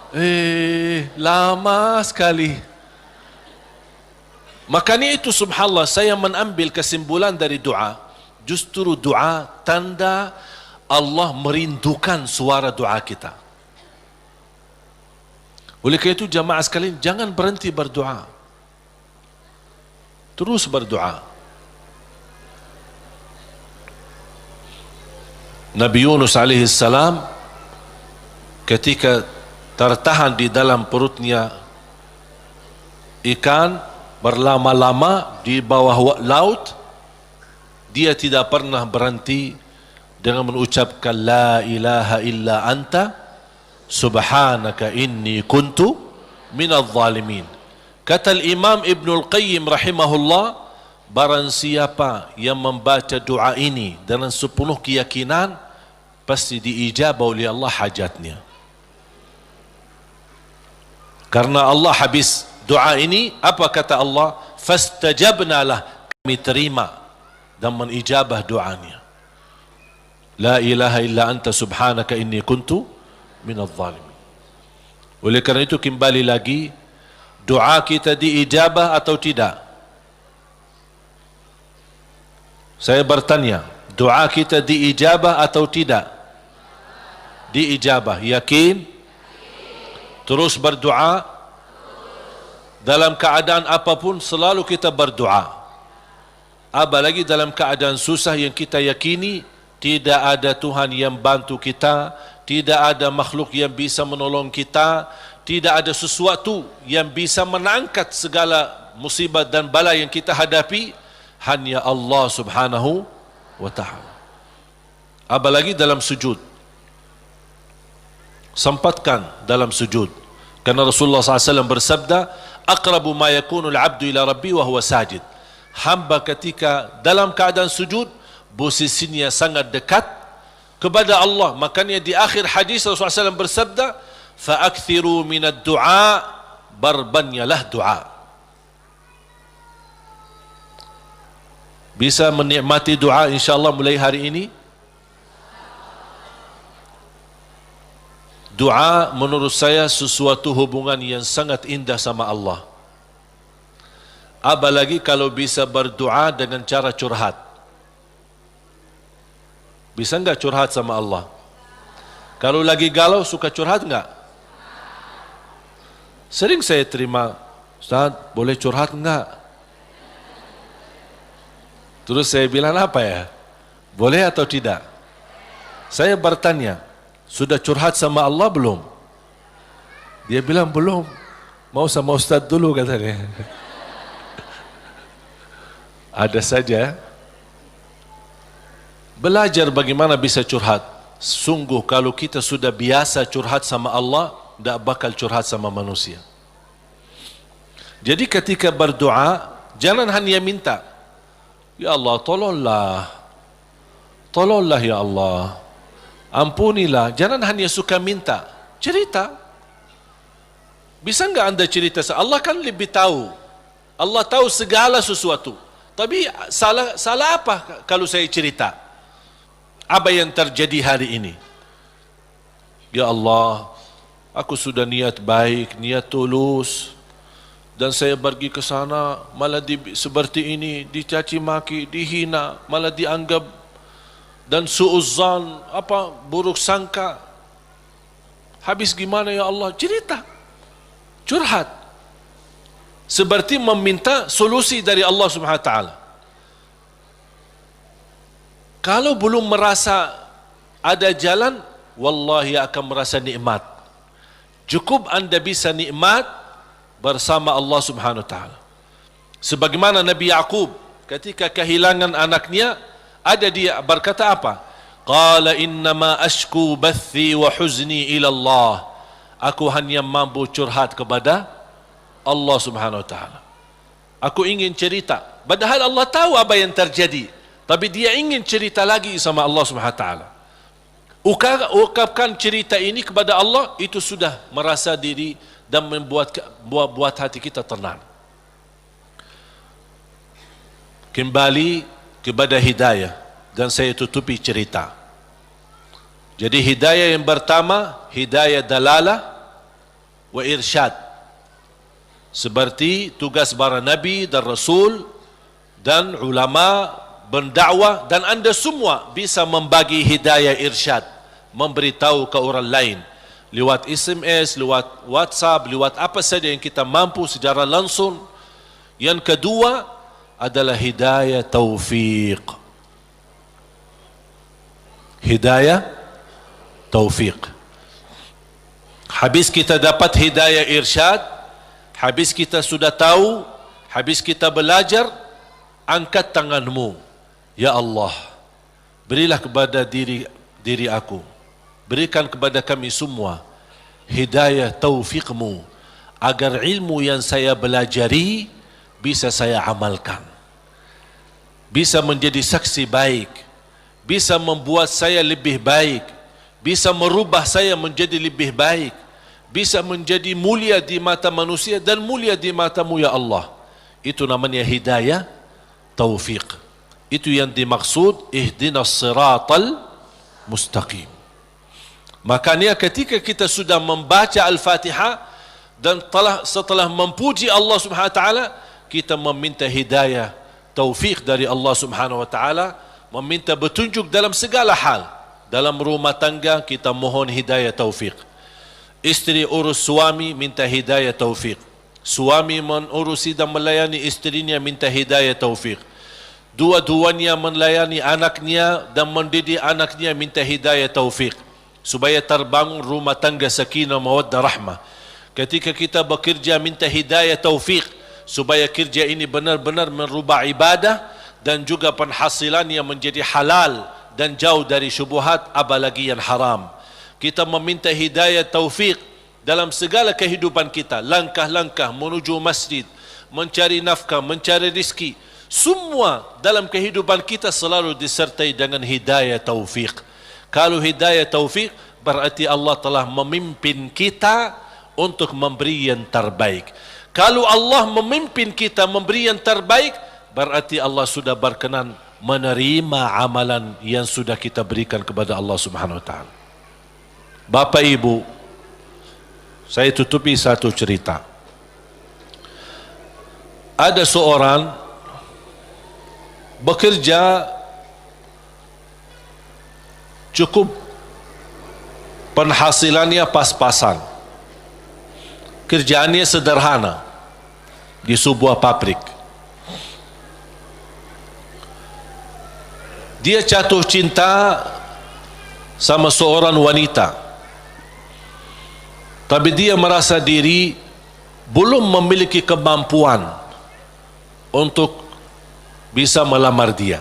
lama sekali. Makanya itu subhanallah, saya mengambil kesimpulan dari doa. Justru doa tanda Allah merindukan suara doa kita. Oleh karena itu jamaah sekalian, jangan berhenti berdoa. Terus berdoa. Nabi Yunus alaihi salam ketika tertahan di dalam perutnya ikan berlama-lama di bawah laut, dia tidak pernah berhenti dengan mengucapkan la ilaha illa anta subhanaka inni kuntu minadh zalimin. Kata Imam Ibnul Qayyim rahimahullah, barang siapa yang membaca doa ini dengan sepenuh keyakinan, pasti diijabah oleh Allah hajatnya. Karena Allah habis doa ini, apa kata Allah? Fastajabna lah, kami terima dan menijabah doanya. La ilaha illa anta subhanaka inni kuntu minadh zalimin. Oleh kerana itu kembali lagi, doa kita diijabah atau tidak? Saya bertanya, doa kita diijabah atau tidak? Diijabah. Yakin? Terus berdoa? Dalam keadaan apapun selalu kita berdoa. Apalagi dalam keadaan susah yang kita yakini tidak ada Tuhan yang bantu kita, tidak ada makhluk yang bisa menolong kita, tidak ada sesuatu yang bisa mengangkat segala musibah dan bala yang kita hadapi, hanya Allah subhanahu wa ta'ala. Apalagi dalam sujud, sempatkan dalam sujud, karena Rasulullah SAW bersabda, aqrabu ma yakunu al-abdu ila rabbi wa huwa sajid. Hamba ketika dalam keadaan sujud, posisinya sangat dekat kepada Allah. Makanya di akhir hadis Rasulullah SAW bersabda, fa'akthiru minad du'a, barbanyalah doa. Bisa menikmati doa insyaAllah mulai hari ini. Doa menurut saya sesuatu hubungan yang sangat indah sama Allah. Apalagi kalau bisa berdoa dengan cara curhat. Bisa enggak curhat sama Allah? Kalau lagi galau suka curhat enggak? Sering saya terima, Ustaz, boleh curhat enggak? Terus saya bilang apa ya? Boleh atau tidak? Saya bertanya, sudah curhat sama Allah belum? Dia bilang belum. Mau sama Ustaz dulu katanya. Ada saja. Belajar bagaimana bisa curhat. Sungguh kalau kita sudah biasa curhat sama Allah, tidak bakal curhat sama manusia. Jadi ketika berdoa, jangan hanya minta, ya Allah tolonglah, tolonglah ya Allah, ampunilah. Jangan hanya suka minta, cerita. Bisa enggak anda cerita? Allah kan lebih tahu. Allah tahu segala sesuatu. Tapi salah apa kalau saya cerita? Apa yang terjadi hari ini? Ya Allah, aku sudah niat baik, niat tulus, dan saya pergi ke sana malah seperti ini, dicaci maki, dihina, malah dianggap, dan suuzzan, buruk sangka. Habis gimana ya Allah? Cerita, curhat, seperti meminta solusi dari Allah Subhanahu wa taala. Kalau belum merasa ada jalan, wallahi akan merasa nikmat. Cukup anda bisa nikmat bersama Allah Subhanahu wa taala. Sebagaimana Nabi Yaqub ketika kehilangan anaknya, ada dia berkata apa? Qala innama ashku bathi wa huzni ila Allah. Aku hanya mampu curhat kepada Allah Subhanahu wa taala. Aku ingin cerita, padahal Allah tahu apa yang terjadi, tapi dia ingin cerita lagi sama Allah Subhanahu wa taala. Ungkapkan cerita ini kepada Allah, itu sudah merasa diri dan membuat hati kita tenang. Kembali kepada hidayah, dan saya tutupi cerita. Jadi hidayah yang pertama, hidayah dalalah wa irsyad. Seperti tugas para nabi dan rasul dan ulama berdakwah, dan anda semua bisa membagi hidayah irsyad, memberitahu ke orang lain lewat SMS, lewat WhatsApp, lewat apa saja yang kita mampu secara langsung. Yang kedua adalah hidayah taufiq. Hidayah taufiq. Habis kita dapat hidayah irsyad, habis kita sudah tahu, habis kita belajar, angkat tanganmu. Ya Allah, berilah kepada diri aku, berikan kepada kami semua hidayah taufiqmu agar ilmu yang saya belajari bisa saya amalkan, bisa menjadi saksi baik, bisa membuat saya lebih baik, bisa merubah saya menjadi lebih baik, bisa menjadi mulia di mata manusia dan mulia di matamu ya Allah. Itu namanya hidayah taufiq. Itu yang dimaksud ihdinas siratal mustaqim. Makanya ketika kita sudah membaca Al-Fatihah dan setelah memuji Allah Subhanahu wa taala, kita meminta hidayah taufik dari Allah Subhanahu wa taala, meminta petunjuk dalam segala hal. Dalam rumah tangga kita mohon hidayah taufik. Isteri urus suami minta hidayah taufik. Suami menurusi dan melayani isterinya minta hidayah taufik. Dua-duanya melayani anaknya dan mendidik anaknya minta hidayah taufik, supaya terbangun rumah tangga sakinah mawaddah rahmah. Ketika kita bekerja minta hidayah taufik supaya kerja ini benar-benar merubah ibadah dan juga penghasilannya menjadi halal dan jauh dari syubhat apalagi yang haram. Kita meminta hidayah taufik dalam segala kehidupan kita, langkah-langkah menuju masjid, mencari nafkah, mencari rezeki, semua dalam kehidupan kita selalu disertai dengan hidayah taufik. Kalau hidayah taufik berarti Allah telah memimpin kita untuk memberi yang terbaik. Kalau Allah memimpin kita memberi yang terbaik, berarti Allah sudah berkenan menerima amalan yang sudah kita berikan kepada Allah Subhanahu wa taala. Bapak Ibu, saya tutupi satu cerita. Ada seorang bekerja cukup, penghasilannya pas-pasan, kerjaannya sederhana di sebuah pabrik. Dia jatuh cinta sama seorang wanita, tapi dia merasa diri belum memiliki kemampuan untuk bisa melamar dia.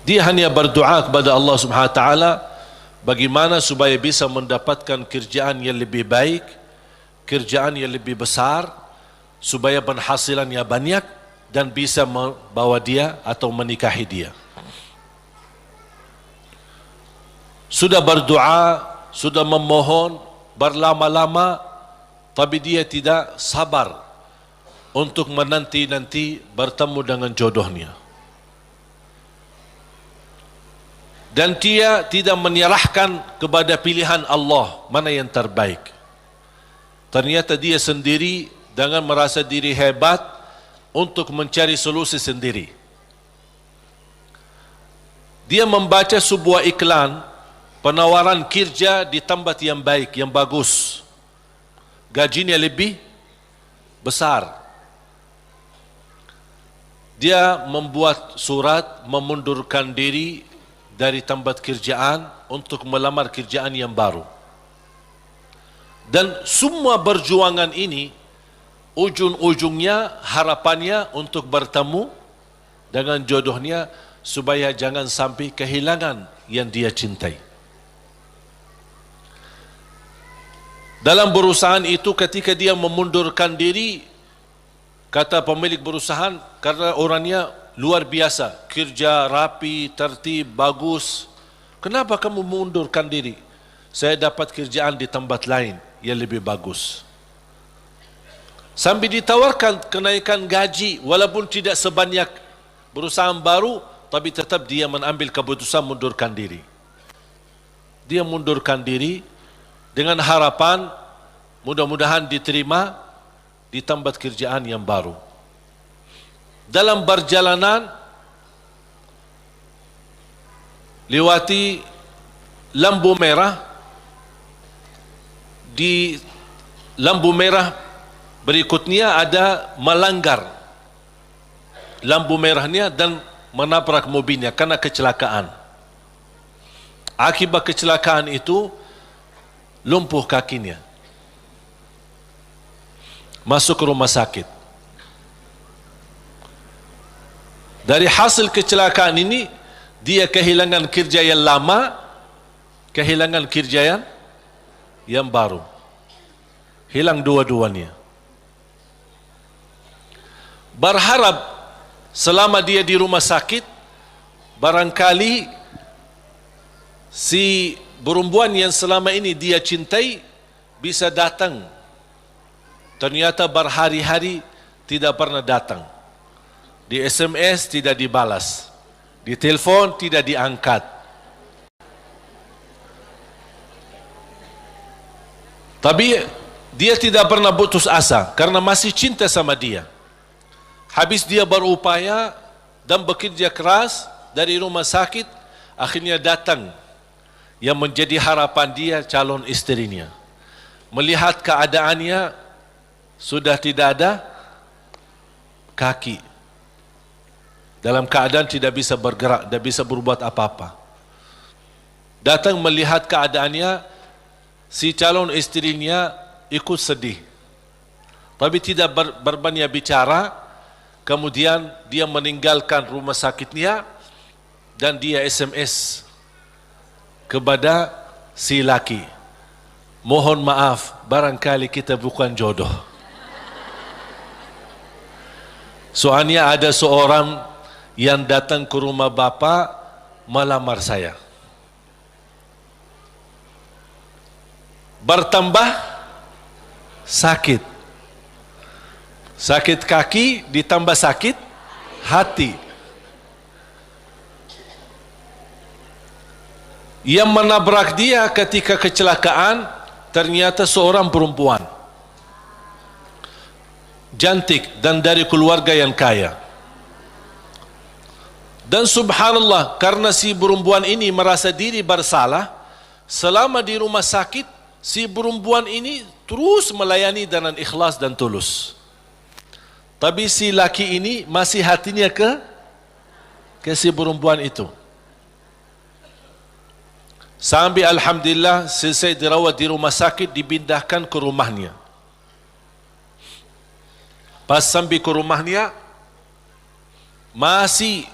Dia hanya berdoa kepada Allah Subhanahu wa taala bagaimana supaya bisa mendapatkan kerjaan yang lebih baik, kerjaan yang lebih besar, supaya penghasilannya banyak dan bisa membawa dia atau menikahi dia. Sudah berdoa, sudah memohon berlama-lama, tapi dia tidak sabar untuk menanti-nanti bertemu dengan jodohnya. Dan dia tidak menyerahkan kepada pilihan Allah mana yang terbaik. Ternyata dia sendiri dengan merasa diri hebat untuk mencari solusi sendiri. Dia membaca sebuah iklan penawaran kerja di tempat yang baik, yang bagus, gajinya lebih besar. Dia membuat surat memundurkan diri dari tempat kerjaan untuk melamar kerjaan yang baru. Dan semua perjuangan ini ujung-ujungnya harapannya untuk bertemu dengan jodohnya supaya jangan sampai kehilangan yang dia cintai. Dalam perusahaan itu ketika dia memundurkan diri, kata pemilik perusahaan, karena orangnya luar biasa, kerja rapi, tertib, bagus. Kenapa kamu mundurkan diri? Saya dapat kerjaan di tempat lain yang lebih bagus. Sambil ditawarkan kenaikan gaji, walaupun tidak sebanyak perusahaan baru, tapi tetap dia mengambil keputusan mundurkan diri. Dia mundurkan diri dengan harapan mudah-mudahan diterima di tempat kerjaan yang baru. Dalam perjalanan lewati lampu merah, di lampu merah berikutnya ada melanggar lampu merahnya dan menabrak mobilnya karena kecelakaan. Akibat kecelakaan itu lumpuh kakinya, masuk ke rumah sakit. Dari hasil kecelakaan ini dia kehilangan kerja yang lama, kehilangan kerja yang yang baru. Hilang dua-duanya. Berharap selama dia di rumah sakit, barangkali si perempuan yang selama ini dia cintai bisa datang. Ternyata berhari-hari tidak pernah datang. Di SMS tidak dibalas, di telepon tidak diangkat. Tapi dia tidak pernah putus asa karena masih cinta sama dia. Habis dia berupaya dan bekerja keras dari rumah sakit, akhirnya datang yang menjadi harapan dia, calon istrinya. Melihat keadaannya sudah tidak ada kaki, dalam keadaan tidak bisa bergerak, tidak bisa berbuat apa-apa. Datang melihat keadaannya, si calon istrinya ikut sedih, tapi tidak berbanyak bicara. Kemudian dia meninggalkan rumah sakitnya dan dia SMS kepada si laki, mohon maaf, barangkali kita bukan jodoh. Soalnya ada seorang yang datang ke rumah bapa melamar saya. Bertambah sakit. Sakit kaki ditambah sakit hati. Yang menabrak dia ketika kecelakaan ternyata seorang perempuan cantik dan dari keluarga yang kaya. Dan subhanallah, karena si perempuan ini merasa diri bersalah, selama di rumah sakit si perempuan ini terus melayani dengan ikhlas dan tulus. Tapi si laki ini masih hatinya ke si perempuan itu. Sampai alhamdulillah selesai dirawat di rumah sakit, dipindahkan ke rumahnya. Pas sampai ke rumahnya, masih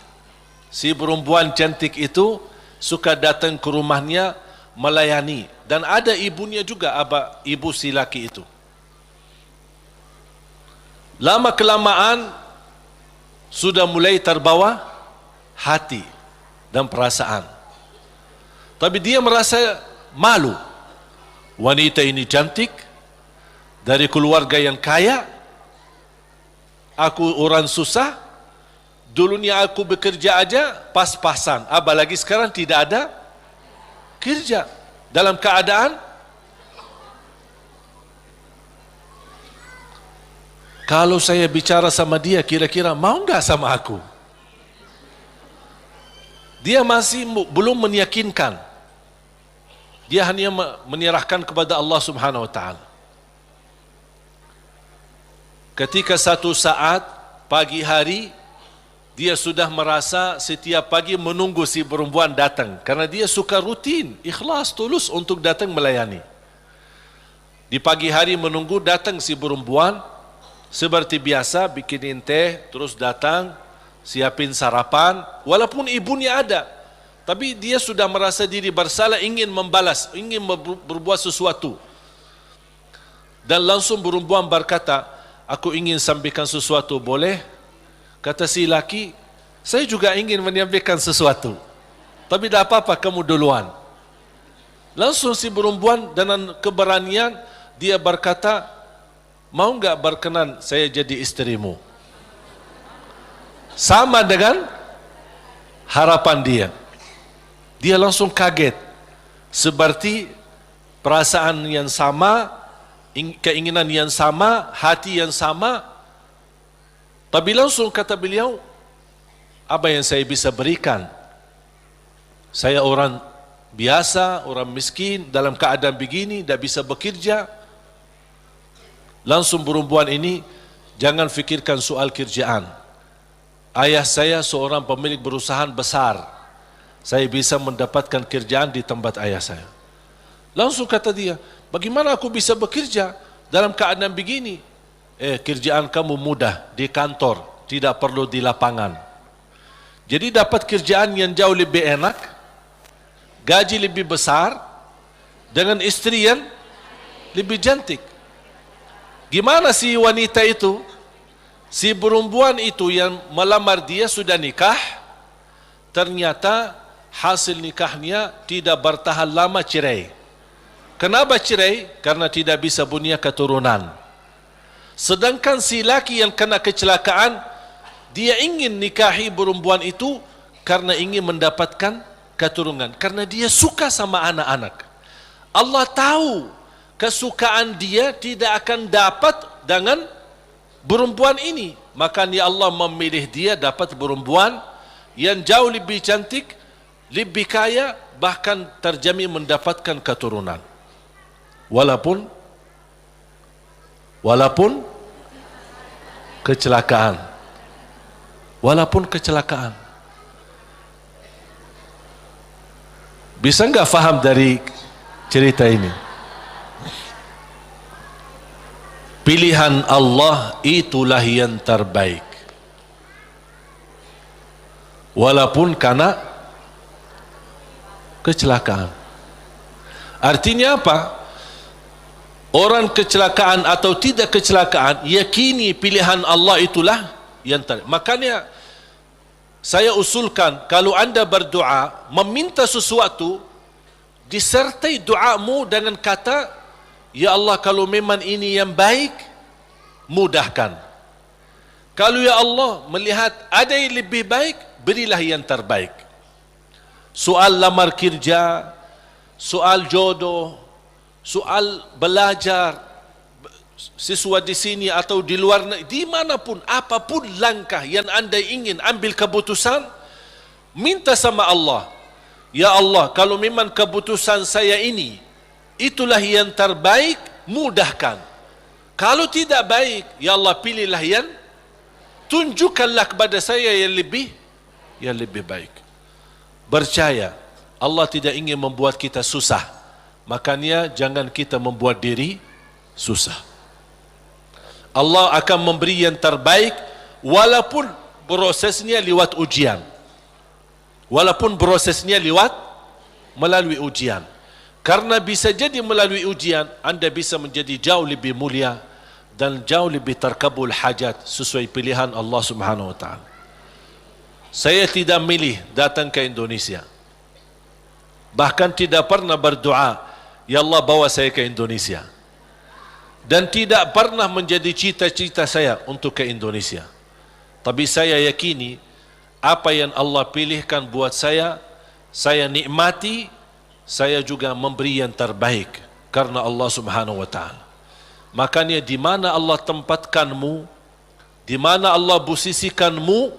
si perempuan cantik itu suka datang ke rumahnya melayani. Dan ada ibunya juga, ibu si laki itu. Lama kelamaan sudah mulai terbawa hati dan perasaan. Tapi dia merasa malu. Wanita ini cantik, dari keluarga yang kaya, aku orang susah, dulunya aku bekerja aja pas-pasan, apalagi sekarang tidak ada kerja. Dalam keadaan kalau saya bicara sama dia, kira-kira mau enggak sama aku? Dia masih belum meyakinkan. Dia hanya menyerahkan kepada Allah Subhanahu wa taala. Ketika satu saat pagi hari, dia sudah merasa setiap pagi menunggu si perempuan datang, karena dia suka rutin, ikhlas, tulus untuk datang melayani. Di pagi hari menunggu datang si perempuan, seperti biasa bikinin teh, terus datang, siapin sarapan, walaupun ibunya ada. Tapi dia sudah merasa diri bersalah, ingin membalas, ingin berbuat sesuatu. Dan langsung perempuan berkata, aku ingin sampaikan sesuatu, boleh? Kata si laki, saya juga ingin menyampaikan sesuatu. Tapi tak apa-apa, kamu duluan. Langsung si perempuan dengan keberanian, dia berkata, mau enggak berkenan saya jadi istrimu? Sama dengan harapan dia. Dia langsung kaget. Seperti perasaan yang sama, keinginan yang sama, hati yang sama. Tapi langsung kata beliau, apa yang saya bisa berikan? Saya orang biasa, orang miskin, dalam keadaan begini, tidak bisa bekerja. Langsung perempuan ini, jangan fikirkan soal kerjaan. Ayah saya seorang pemilik perusahaan besar. Saya bisa mendapatkan kerjaan di tempat ayah saya. Langsung kata dia, bagaimana aku bisa bekerja dalam keadaan begini? Kerjaan kamu mudah di kantor, tidak perlu di lapangan. Jadi dapat kerjaan yang jauh lebih enak, gaji lebih besar, dengan istri yang lebih cantik. Gimana si wanita itu, si perempuan itu yang melamar dia sudah nikah, ternyata hasil nikahnya tidak bertahan lama, cerai. Kenapa cerai? Karena tidak bisa punya keturunan. Sedangkan si laki yang kena kecelakaan, dia ingin nikahi perempuan itu karena ingin mendapatkan keturunan, karena dia suka sama anak-anak. Allah tahu kesukaan dia tidak akan dapat dengan perempuan ini, makanya Allah memilih dia dapat perempuan yang jauh lebih cantik, lebih kaya, bahkan terjamin mendapatkan keturunan. Walaupun kecelakaan. Walaupun kecelakaan. Bisa enggak faham dari cerita ini? Pilihan Allah itulah yang terbaik. Walaupun karena kecelakaan. Artinya apa? Orang kecelakaan atau tidak kecelakaan, yakini pilihan Allah itulah yang terbaik. Makanya saya usulkan, kalau anda berdoa meminta sesuatu, disertai doamu dengan kata, ya Allah, kalau memang ini yang baik, mudahkan. Kalau ya Allah melihat ada yang lebih baik, berilah yang terbaik. Soal lamar kerja, soal jodoh, soal belajar, siswa di sini atau di luar, dimanapun, apapun langkah yang anda ingin ambil keputusan, minta sama Allah, ya Allah, kalau memang keputusan saya ini itulah yang terbaik, mudahkan. Kalau tidak baik, ya Allah, pilihlah yang, tunjukkanlah kepada saya yang lebih baik. Percaya, Allah tidak ingin membuat kita susah, makanya jangan kita membuat diri susah. Allah akan memberi yang terbaik walaupun prosesnya lewat ujian. Walaupun prosesnya melalui ujian. Karena bisa jadi melalui ujian anda bisa menjadi jauh lebih mulia dan jauh lebih terkabul hajat sesuai pilihan Allah Subhanahu wa taala. Saya tidak milih datang ke Indonesia. Bahkan tidak pernah berdoa, ya Allah bawa saya ke Indonesia. Dan tidak pernah menjadi cita-cita saya untuk ke Indonesia. Tapi saya yakini apa yang Allah pilihkan buat saya nikmati, saya juga memberi yang terbaik karena Allah Subhanahu wa taala. Makanya di mana Allah tempatkanmu, di mana Allah posisikanmu,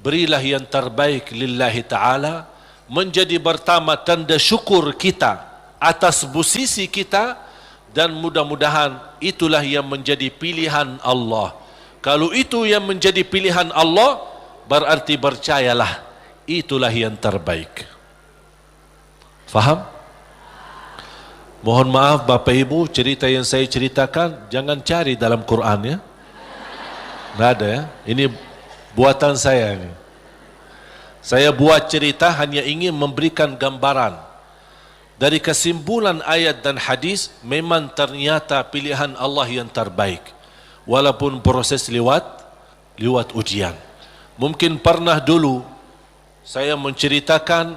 berilah yang terbaik lillahi taala, menjadi pertama tanda syukur kita atas posisi kita. Dan mudah-mudahan itulah yang menjadi pilihan Allah. Kalau itu yang menjadi pilihan Allah, berarti percayalah itulah yang terbaik. Faham? Mohon maaf Bapak Ibu, cerita yang saya ceritakan jangan cari dalam Quran ya. Nggak ada ya. Ini buatan saya ini. Saya buat cerita hanya ingin memberikan gambaran. Dari kesimpulan ayat dan hadis, memang ternyata pilihan Allah yang terbaik. Walaupun proses lewat ujian. Mungkin pernah dulu saya menceritakan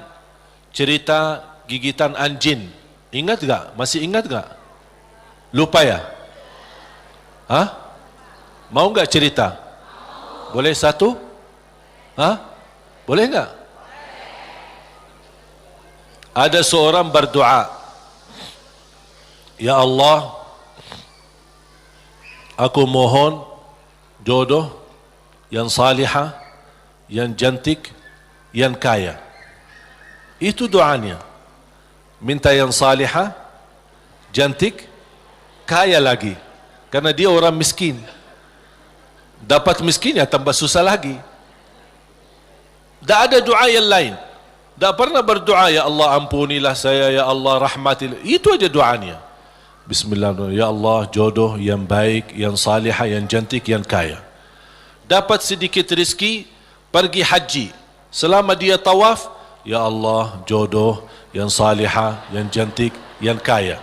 cerita gigitan anjing. Ingat gak? Masih ingat gak? Lupa ya? Hah? Mau gak cerita? Boleh satu? Hah? Boleh gak? Ada seorang berdoa, ya Allah, aku mohon jodoh yang salihah, yang cantik, yang kaya. Itu doanya. Minta yang salihah, cantik, kaya lagi. Karena dia orang miskin. Dapat miskin ya tambah susah lagi. Tak ada doa yang lain. Tak pernah berdoa, ya Allah ampunilah saya, ya Allah rahmatilah. Itu aja doanya. Bismillahirrahmanirrahim. Ya Allah jodoh yang baik, yang salihah, yang cantik, yang kaya. Dapat sedikit rezeki, pergi haji. Selama dia tawaf, ya Allah jodoh yang salihah, yang cantik, yang kaya.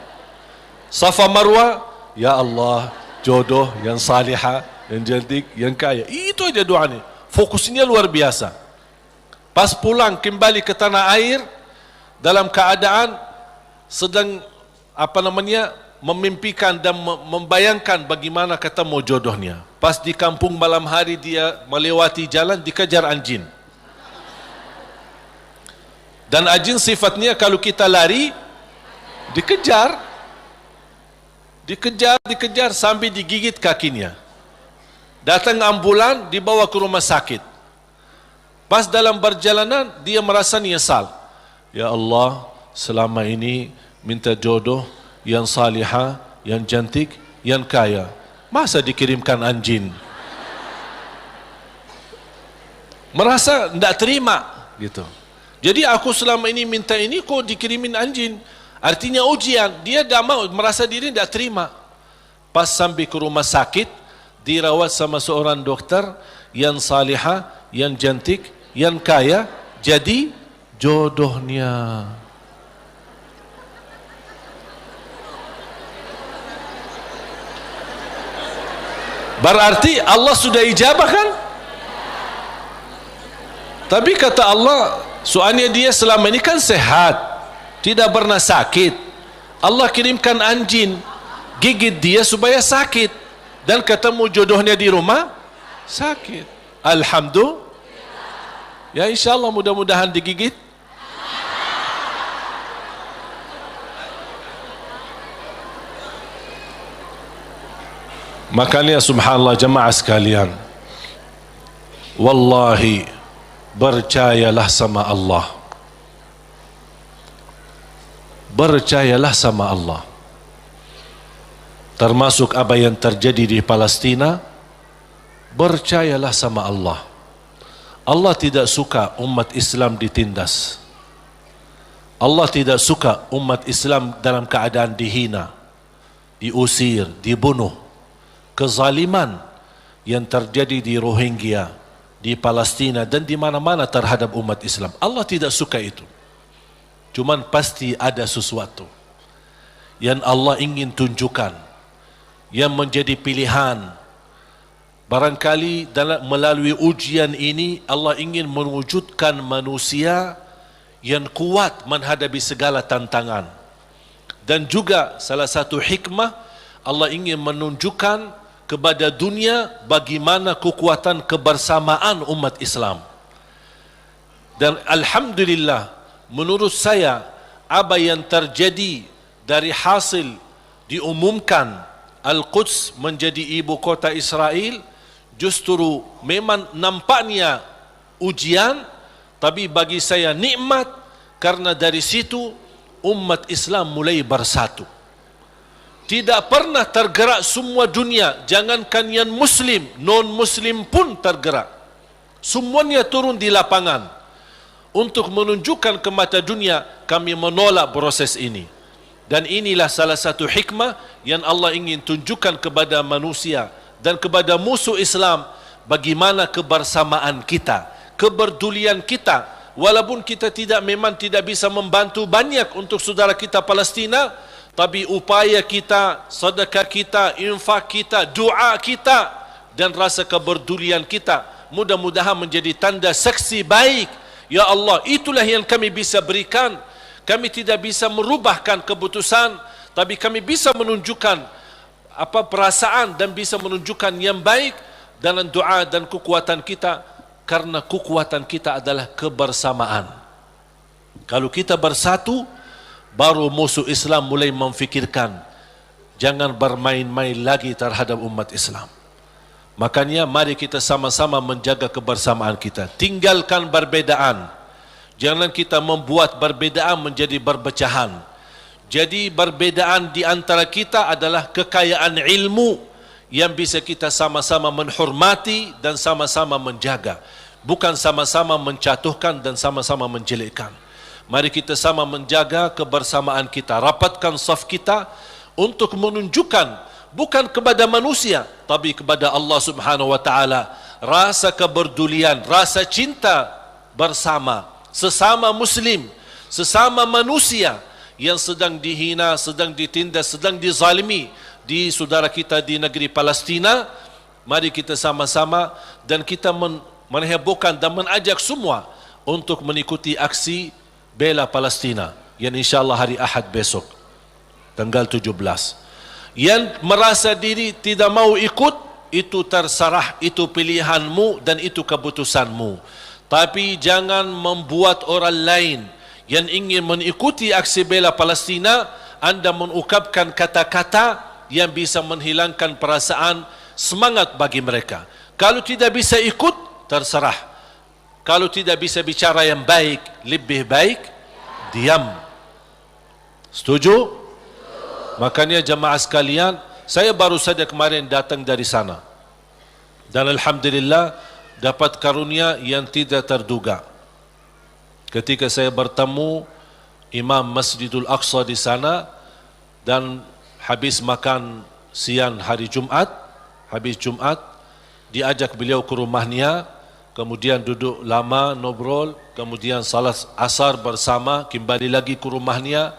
Safa Marwah, ya Allah, jodoh yang salihah, yang cantik, yang kaya. Itu aja doanya. Fokusnya luar biasa. Pas pulang kembali ke tanah air dalam keadaan sedang memimpikan dan membayangkan bagaimana ketemu jodohnya. Pas di kampung malam hari dia melewati jalan dikejar anjing. Dan anjing sifatnya kalau kita lari dikejar sampai digigit kakinya. Datang ambulan dibawa ke rumah sakit. Pas dalam perjalanan dia merasa nyesal. Ya Allah, selama ini minta jodoh yang salihah, yang cantik, yang kaya. Masa dikirimkan anjing? Merasa tidak terima gitu. Jadi aku selama ini minta ini kok dikirimin anjing. Artinya ujian. Dia tidak mau, merasa diri tidak terima. Pas sampai ke rumah sakit, dirawat sama seorang dokter yang salihah, yang cantik, yang kaya, jadi jodohnya. Berarti Allah sudah ijabah kan? Tapi kata Allah, soalnya dia selama ini kan sehat, tidak pernah sakit. Allah kirimkan anjing gigit dia supaya sakit, dan ketemu jodohnya di rumah sakit. Alhamdulillah. Ya insyaAllah mudah-mudahan digigit. Makanya subhanallah jemaah sekalian, wallahi percayalah sama Allah. Percayalah sama Allah. Termasuk apa yang terjadi di Palestina, percayalah sama Allah. Allah tidak suka umat Islam ditindas. Allah tidak suka umat Islam dalam keadaan dihina, diusir, dibunuh. Kezaliman yang terjadi di Rohingya, di Palestina dan di mana-mana terhadap umat Islam, Allah tidak suka itu. Cuman pasti ada sesuatu yang Allah ingin tunjukkan, yang menjadi pilihan. Barangkali melalui ujian ini Allah ingin mewujudkan manusia yang kuat menghadapi segala tantangan. Dan juga salah satu hikmah, Allah ingin menunjukkan kepada dunia bagaimana kekuatan kebersamaan umat Islam. Dan alhamdulillah, menurut saya apa yang terjadi dari hasil diumumkan Al-Quds menjadi ibu kota Israel, justru memang nampaknya ujian, tapi bagi saya nikmat, karena dari situ umat Islam mulai bersatu. Tidak pernah tergerak semua dunia, jangankan yang muslim, non-muslim pun tergerak. Semuanya turun di lapangan untuk menunjukkan ke mata dunia, kami menolak proses ini. Dan inilah salah satu hikmah yang Allah ingin tunjukkan kepada manusia dan kepada musuh Islam, bagaimana kebersamaan kita, kepedulian kita. Walaupun kita memang tidak bisa membantu banyak untuk saudara kita Palestina, tapi upaya kita, sedekah kita, infak kita, doa kita dan rasa kepedulian kita mudah-mudahan menjadi tanda saksi baik. Ya Allah, itulah yang kami bisa berikan. Kami tidak bisa merubahkan keputusan, tapi kami bisa menunjukkan perasaan dan bisa menunjukkan yang baik dalam doa dan kekuatan kita, karena kekuatan kita adalah kebersamaan. Kalau kita bersatu, baru musuh Islam mulai memfikirkan jangan bermain-main lagi terhadap umat Islam. Makanya mari kita sama-sama menjaga kebersamaan kita. Tinggalkan perbedaan. Jangan kita membuat perbedaan menjadi perpecahan. Jadi perbedaan di antara kita adalah kekayaan ilmu yang bisa kita sama-sama menghormati dan sama-sama menjaga. Bukan sama-sama menjatuhkan dan sama-sama menjelekkan. Mari kita sama menjaga kebersamaan kita. Rapatkan saf kita untuk menunjukkan bukan kepada manusia, tapi kepada Allah Subhanahu wa taala rasa kepedulian, rasa cinta bersama sesama muslim, sesama manusia yang sedang dihina, sedang ditindas, sedang dizalimi di saudara kita di negeri Palestina. Mari kita sama-sama dan kita menghebohkan dan mengajak semua untuk mengikuti aksi bela Palestina yang insyaAllah hari Ahad besok tanggal 17. Yang merasa diri tidak mau ikut, itu terserah, itu pilihanmu dan itu keputusanmu. Tapi jangan membuat orang lain yang ingin mengikuti aksi bela Palestina, anda mengungkapkan kata-kata yang bisa menghilangkan perasaan semangat bagi mereka. Kalau tidak bisa ikut, terserah. Kalau tidak bisa bicara yang baik, lebih baik diam. Setuju? Makanya jemaah sekalian, saya baru saja kemarin datang dari sana dan alhamdulillah dapat karunia yang tidak terduga. Ketika saya bertemu Imam Masjidul Aqsa di sana dan habis makan siang hari Jumat, habis Jumat diajak beliau ke rumahnya, kemudian duduk lama ngobrol, kemudian salat asar bersama, kembali lagi ke rumahnya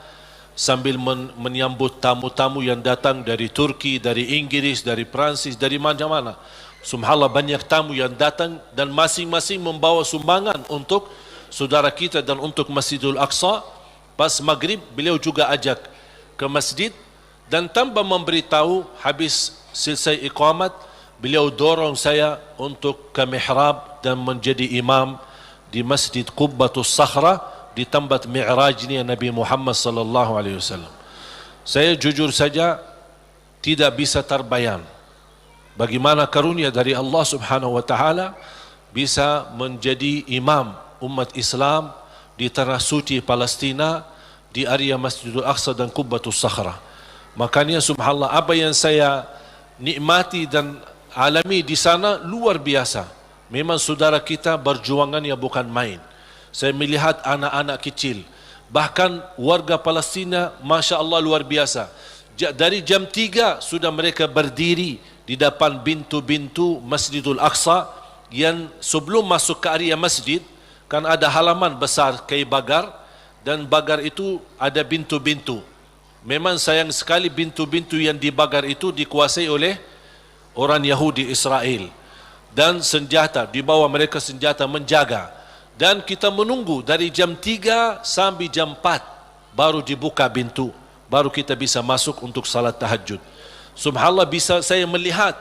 sambil menyambut tamu-tamu yang datang dari Turki, dari Inggris, dari Prancis, dari mana-mana. Subhanallah, banyak tamu yang datang dan masing-masing membawa sumbangan untuk saudara kita dan untuk Masjidul Aqsa. Pas maghrib beliau juga ajak ke masjid dan tanpa memberitahu, habis selesai iqamat beliau dorong saya untuk ke mihrab dan menjadi imam di Masjid Qubbatus Sakhra di tempat mi'rajnya Nabi Muhammad sallallahu alaihi wasallam. Saya jujur saja tidak bisa terbayang bagaimana karunia dari Allah Subhanahu wa taala bisa menjadi imam umat Islam di tanah suci Palestina, di area Masjidul Aqsa dan Qubbatus Sakhra. Makanya subhanallah, apa yang saya nikmati dan alami di sana luar biasa. Memang saudara kita berjuangannya bukan main. Saya melihat anak-anak kecil, bahkan warga Palestina, Masya Allah luar biasa. Dari jam 3 sudah mereka berdiri di depan pintu-pintu Masjidul Aqsa, yang sebelum masuk ke area masjid kan ada halaman besar kayu bagar, dan bagar itu ada pintu-pintu. Memang sayang sekali pintu-pintu yang di bagar itu dikuasai oleh orang Yahudi Israel, dan senjata, di bawah mereka senjata menjaga. Dan kita menunggu dari jam 3 sampai jam 4 baru dibuka pintu, baru kita bisa masuk untuk salat tahajud. Subhanallah, bisa saya melihat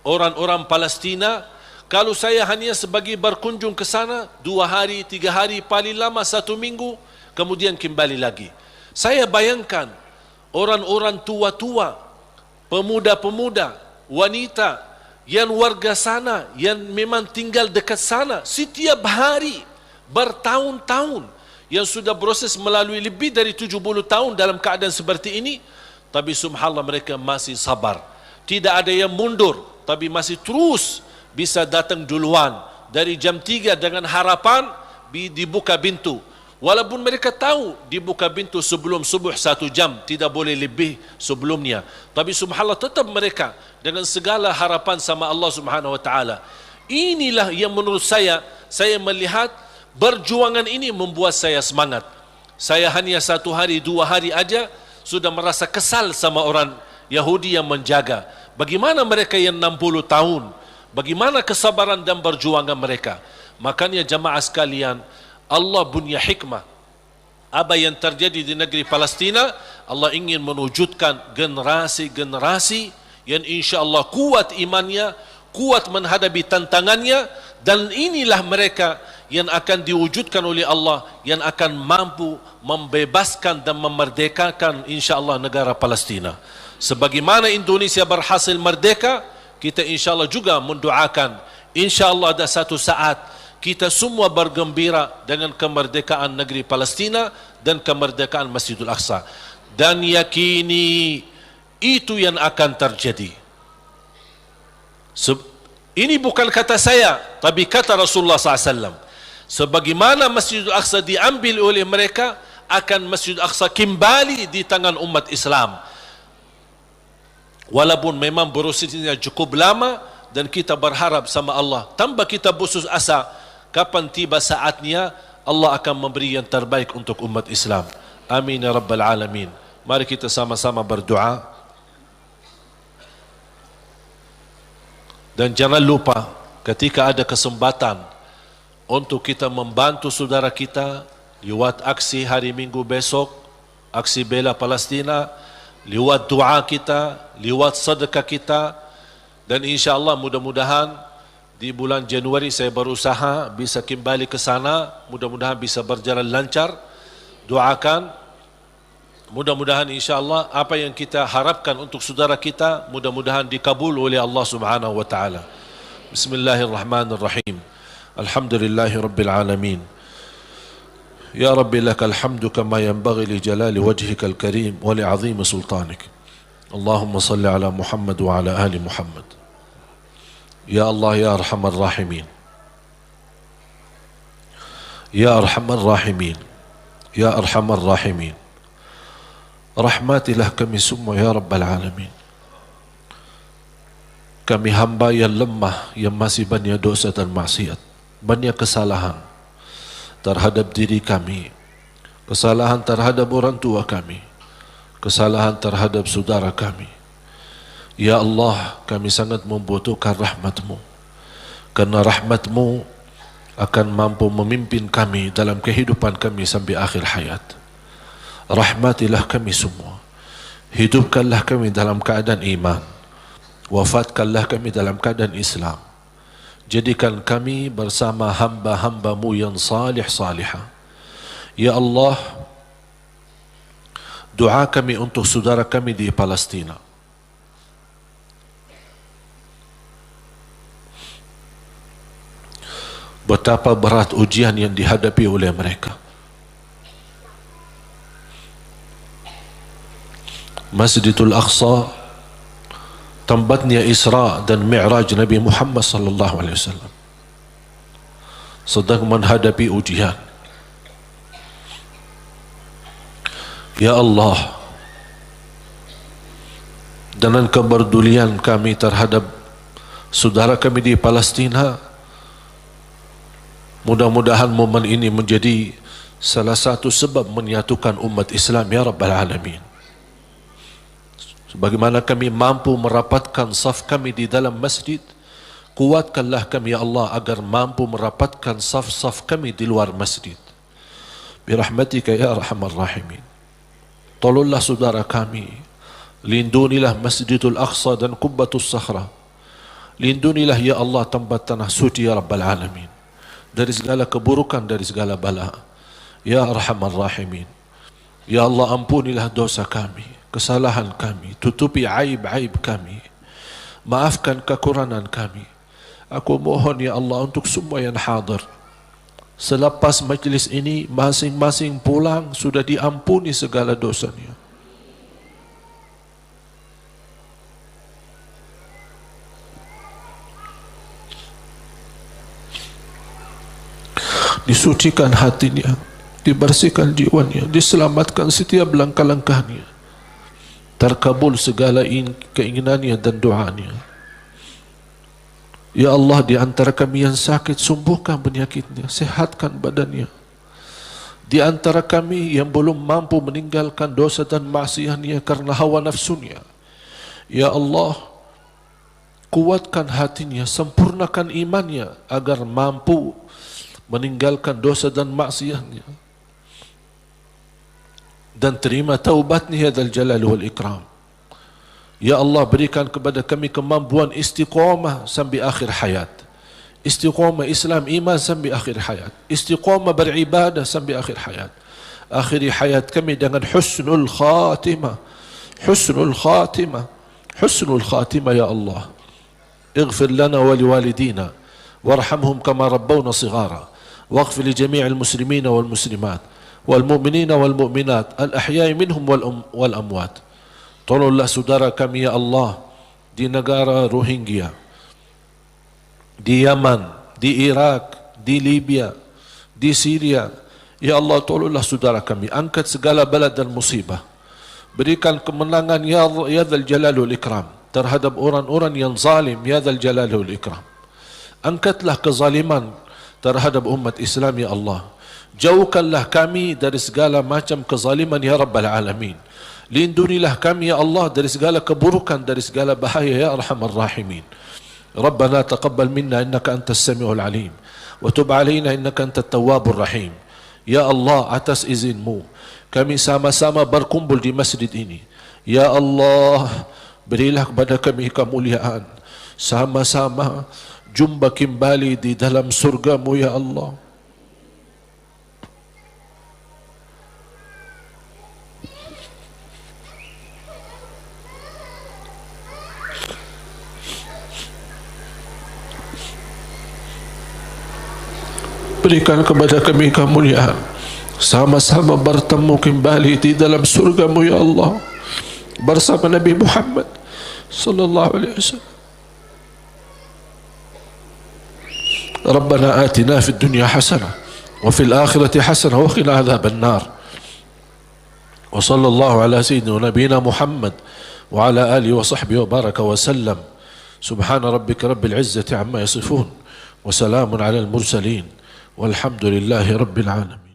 orang-orang Palestina. Kalau saya hanya sebagai berkunjung ke sana 2 hari, 3 hari, paling lama 1 minggu, kemudian kembali lagi. Saya bayangkan orang-orang tua-tua, pemuda-pemuda, wanita yang warga sana, yang memang tinggal dekat sana setiap hari bertahun-tahun, yang sudah proses melalui lebih dari 70 tahun dalam keadaan seperti ini. Tapi subhanallah, mereka masih sabar, tidak ada yang mundur, tapi masih terus bisa datang duluan dari jam 3 dengan harapan dibuka pintu. Walaupun mereka tahu dibuka pintu sebelum subuh 1 jam, tidak boleh lebih sebelumnya. Tapi subhanallah, tetap mereka dengan segala harapan sama Allah Subhanahu wa taala. Inilah yang menurut saya melihat perjuangan ini membuat saya semangat. Saya hanya 1 hari 2 hari aja sudah merasa kesal sama orang Yahudi yang menjaga. Bagaimana mereka yang 60 tahun? Bagaimana kesabaran dan perjuangan mereka? Makanya jamaah sekalian, Allah punya hikmah. Apa yang terjadi di negeri Palestina, Allah ingin mewujudkan generasi-generasi yang insya-Allah kuat imannya, kuat menghadapi tantangannya, dan inilah mereka yang akan diwujudkan oleh Allah, yang akan mampu membebaskan dan memerdekakan insya-Allah negara Palestina. Sebagaimana Indonesia berhasil merdeka, kita insya-Allah juga mendoakan insya-Allah ada satu saat kita semua bergembira dengan kemerdekaan negeri Palestina dan kemerdekaan Masjidul Aqsa, dan yakini itu yang akan terjadi. Ini bukan kata saya, tapi kata Rasulullah SAW. Sebagaimana Masjidul Aqsa diambil oleh mereka, akan Masjidul Aqsa kembali di tangan umat Islam. Walaupun memang prosesnya cukup lama, dan kita berharap sama Allah tanpa kita putus asa, kapan tiba saatnya Allah akan memberi yang terbaik untuk umat Islam. Amin ya Rabbal Alamin. Mari kita sama-sama berdoa. Dan jangan lupa ketika ada kesempatan untuk kita membantu saudara kita lewat aksi hari Minggu besok, aksi bela Palestina, lewat doa kita, lewat sedekah kita, dan insya-Allah mudah-mudahan di bulan Januari saya berusaha bisa kembali ke sana, mudah-mudahan bisa berjalan lancar. Doakan, mudah-mudahan insya-Allah apa yang kita harapkan untuk saudara kita mudah-mudahan dikabul oleh Allah Subhanahu wa taala. Bismillahirrahmanirrahim. Alhamdulillahirabbil alamin. Ya Rabbi lakal hamdu kama yanbaghi li jalali wajhikal karim wa li 'azimi sultanik. Allahumma salli ala Muhammad wa ala ali Muhammad. Ya Allah ya arhamar rahimin. Ya arhamar rahimin. Ya arhamar rahimin. Rahmatilah kami semua ya Rabbal Alamin. Kami hamba yang lemah, yang masih banyak dosa dan maksiat, banyak kesalahan terhadap diri kami, kesalahan terhadap orang tua kami, kesalahan terhadap saudara kami. Ya Allah, kami sangat membutuhkan rahmat-Mu, karena rahmat-Mu akan mampu memimpin kami dalam kehidupan kami sampai akhir hayat. Rahmatilah kami semua, hidupkanlah kami dalam keadaan iman, wafatkanlah kami dalam keadaan Islam. Jadikan kami bersama hamba-hamba-Mu yang salih-salihah. Ya Allah, doa kami untuk saudara kami di Palestina. Betapa berat ujian yang dihadapi oleh mereka. Masjidul Aqsa, tempatnya Isra dan Mi'raj Nabi Muhammad sallallahu alaihi wasallam, sedang menghadapi ujian. Ya Allah, dengan kepedulian kami terhadap saudara kami di Palestina, mudah-mudahan momen ini menjadi salah satu sebab menyatukan umat Islam ya Rabbal Alamin. Sebagaimana kami mampu merapatkan saf kami di dalam masjid, kuatkanlah kami ya Allah agar mampu merapatkan saf-saf kami di luar masjid. Birahmatika ya arhamar rahimin. Tolonglah saudara kami, lindunilah Masjidul Aqsa dan Qubbatus Sakhra. Lindunilah ya Allah tempat tanah suci ya Rabbal Alamin dari segala keburukan, dari segala bala. Ya arhamar rahimin. Ya Allah, ampunilah dosa kami, kesalahan kami, tutupi aib-aib kami, maafkan kekurangan kami. Aku mohon ya Allah untuk semua yang hadir, selepas majlis ini masing-masing pulang sudah diampuni segala dosanya. Disucikan hatinya, dibersihkan jiwanya, diselamatkan setiap langkah-langkahnya, terkabul segala keinginannya dan doanya. Ya Allah, di antara kami yang sakit, sembuhkan penyakitnya, sehatkan badannya. Di antara kami yang belum mampu meninggalkan dosa dan maksiatnya karena hawa nafsunya, ya Allah, kuatkan hatinya, sempurnakan imannya agar mampu meninggalkan dosa dan maksiatnya dan terima taubatnya ya Dzal Jalali wal Ikram. Ya Allah, berikan kepada kami kemampuan istiqamah sampai akhir hayat, istiqamah Islam iman sampai akhir hayat, istiqamah beribadah sampai akhir hayat. Akhiri hayat kami dengan husnul khatimah, husnul khatimah, husnul khatimah ya Allah. اغفر لنا ولوالدينا وارحمهم كما ربونا صغارا واغفر لجميع المسلمين والمسلمات والمؤمنين والمؤمنات الأحياء منهم والأموات. Tolonglah saudara kami ya Allah di negara Rohingya, di Yaman, di Iraq, di Libya, di Syria. Ya Allah, tolonglah saudara kami, angkat segala bala dan musibah, berikan kemenangan ya Dzal Jalali wal Ikram terhadap orang-orang yang zalim ya Dzal Jalali wal Ikram. Angkatlah kezaliman terhadap umat Islam ya Allah. Jauhkanlah kami dari segala macam kezaliman ya Rabbal Alamin. Lindungilah kami ya Allah dari segala keburukan, dari segala bahaya ya Arhamar Rahimin. Rabbana taqabbal minna innaka antas sami'ul alim wa tub alaina innaka antat tawwabur rahim. Ya Allah, atas izinmu kami sama-sama berkumpul di masjid ini. Ya Allah, berilah kepada kami kemuliaan, sama-sama jumpa kembali di dalam surgamu ya Allah. Berikan kepada kami kemuliaan, sama-sama bertemu kembali di dalam surgamu ya Allah bersama Nabi Muhammad sallallahu alaihi wasallam. Rabbana atina fid dunya hasanah wa fil akhirati hasanah wa qina adzaban nar. Wa sallallahu ala sayyidina nabiyina Muhammad wa ala alihi wa sahbihi wa baraka wa sallam. Subhana rabbika rabbil izzati amma yasifun wa salamun ala al mursalin. والحمد لله رب العالمين.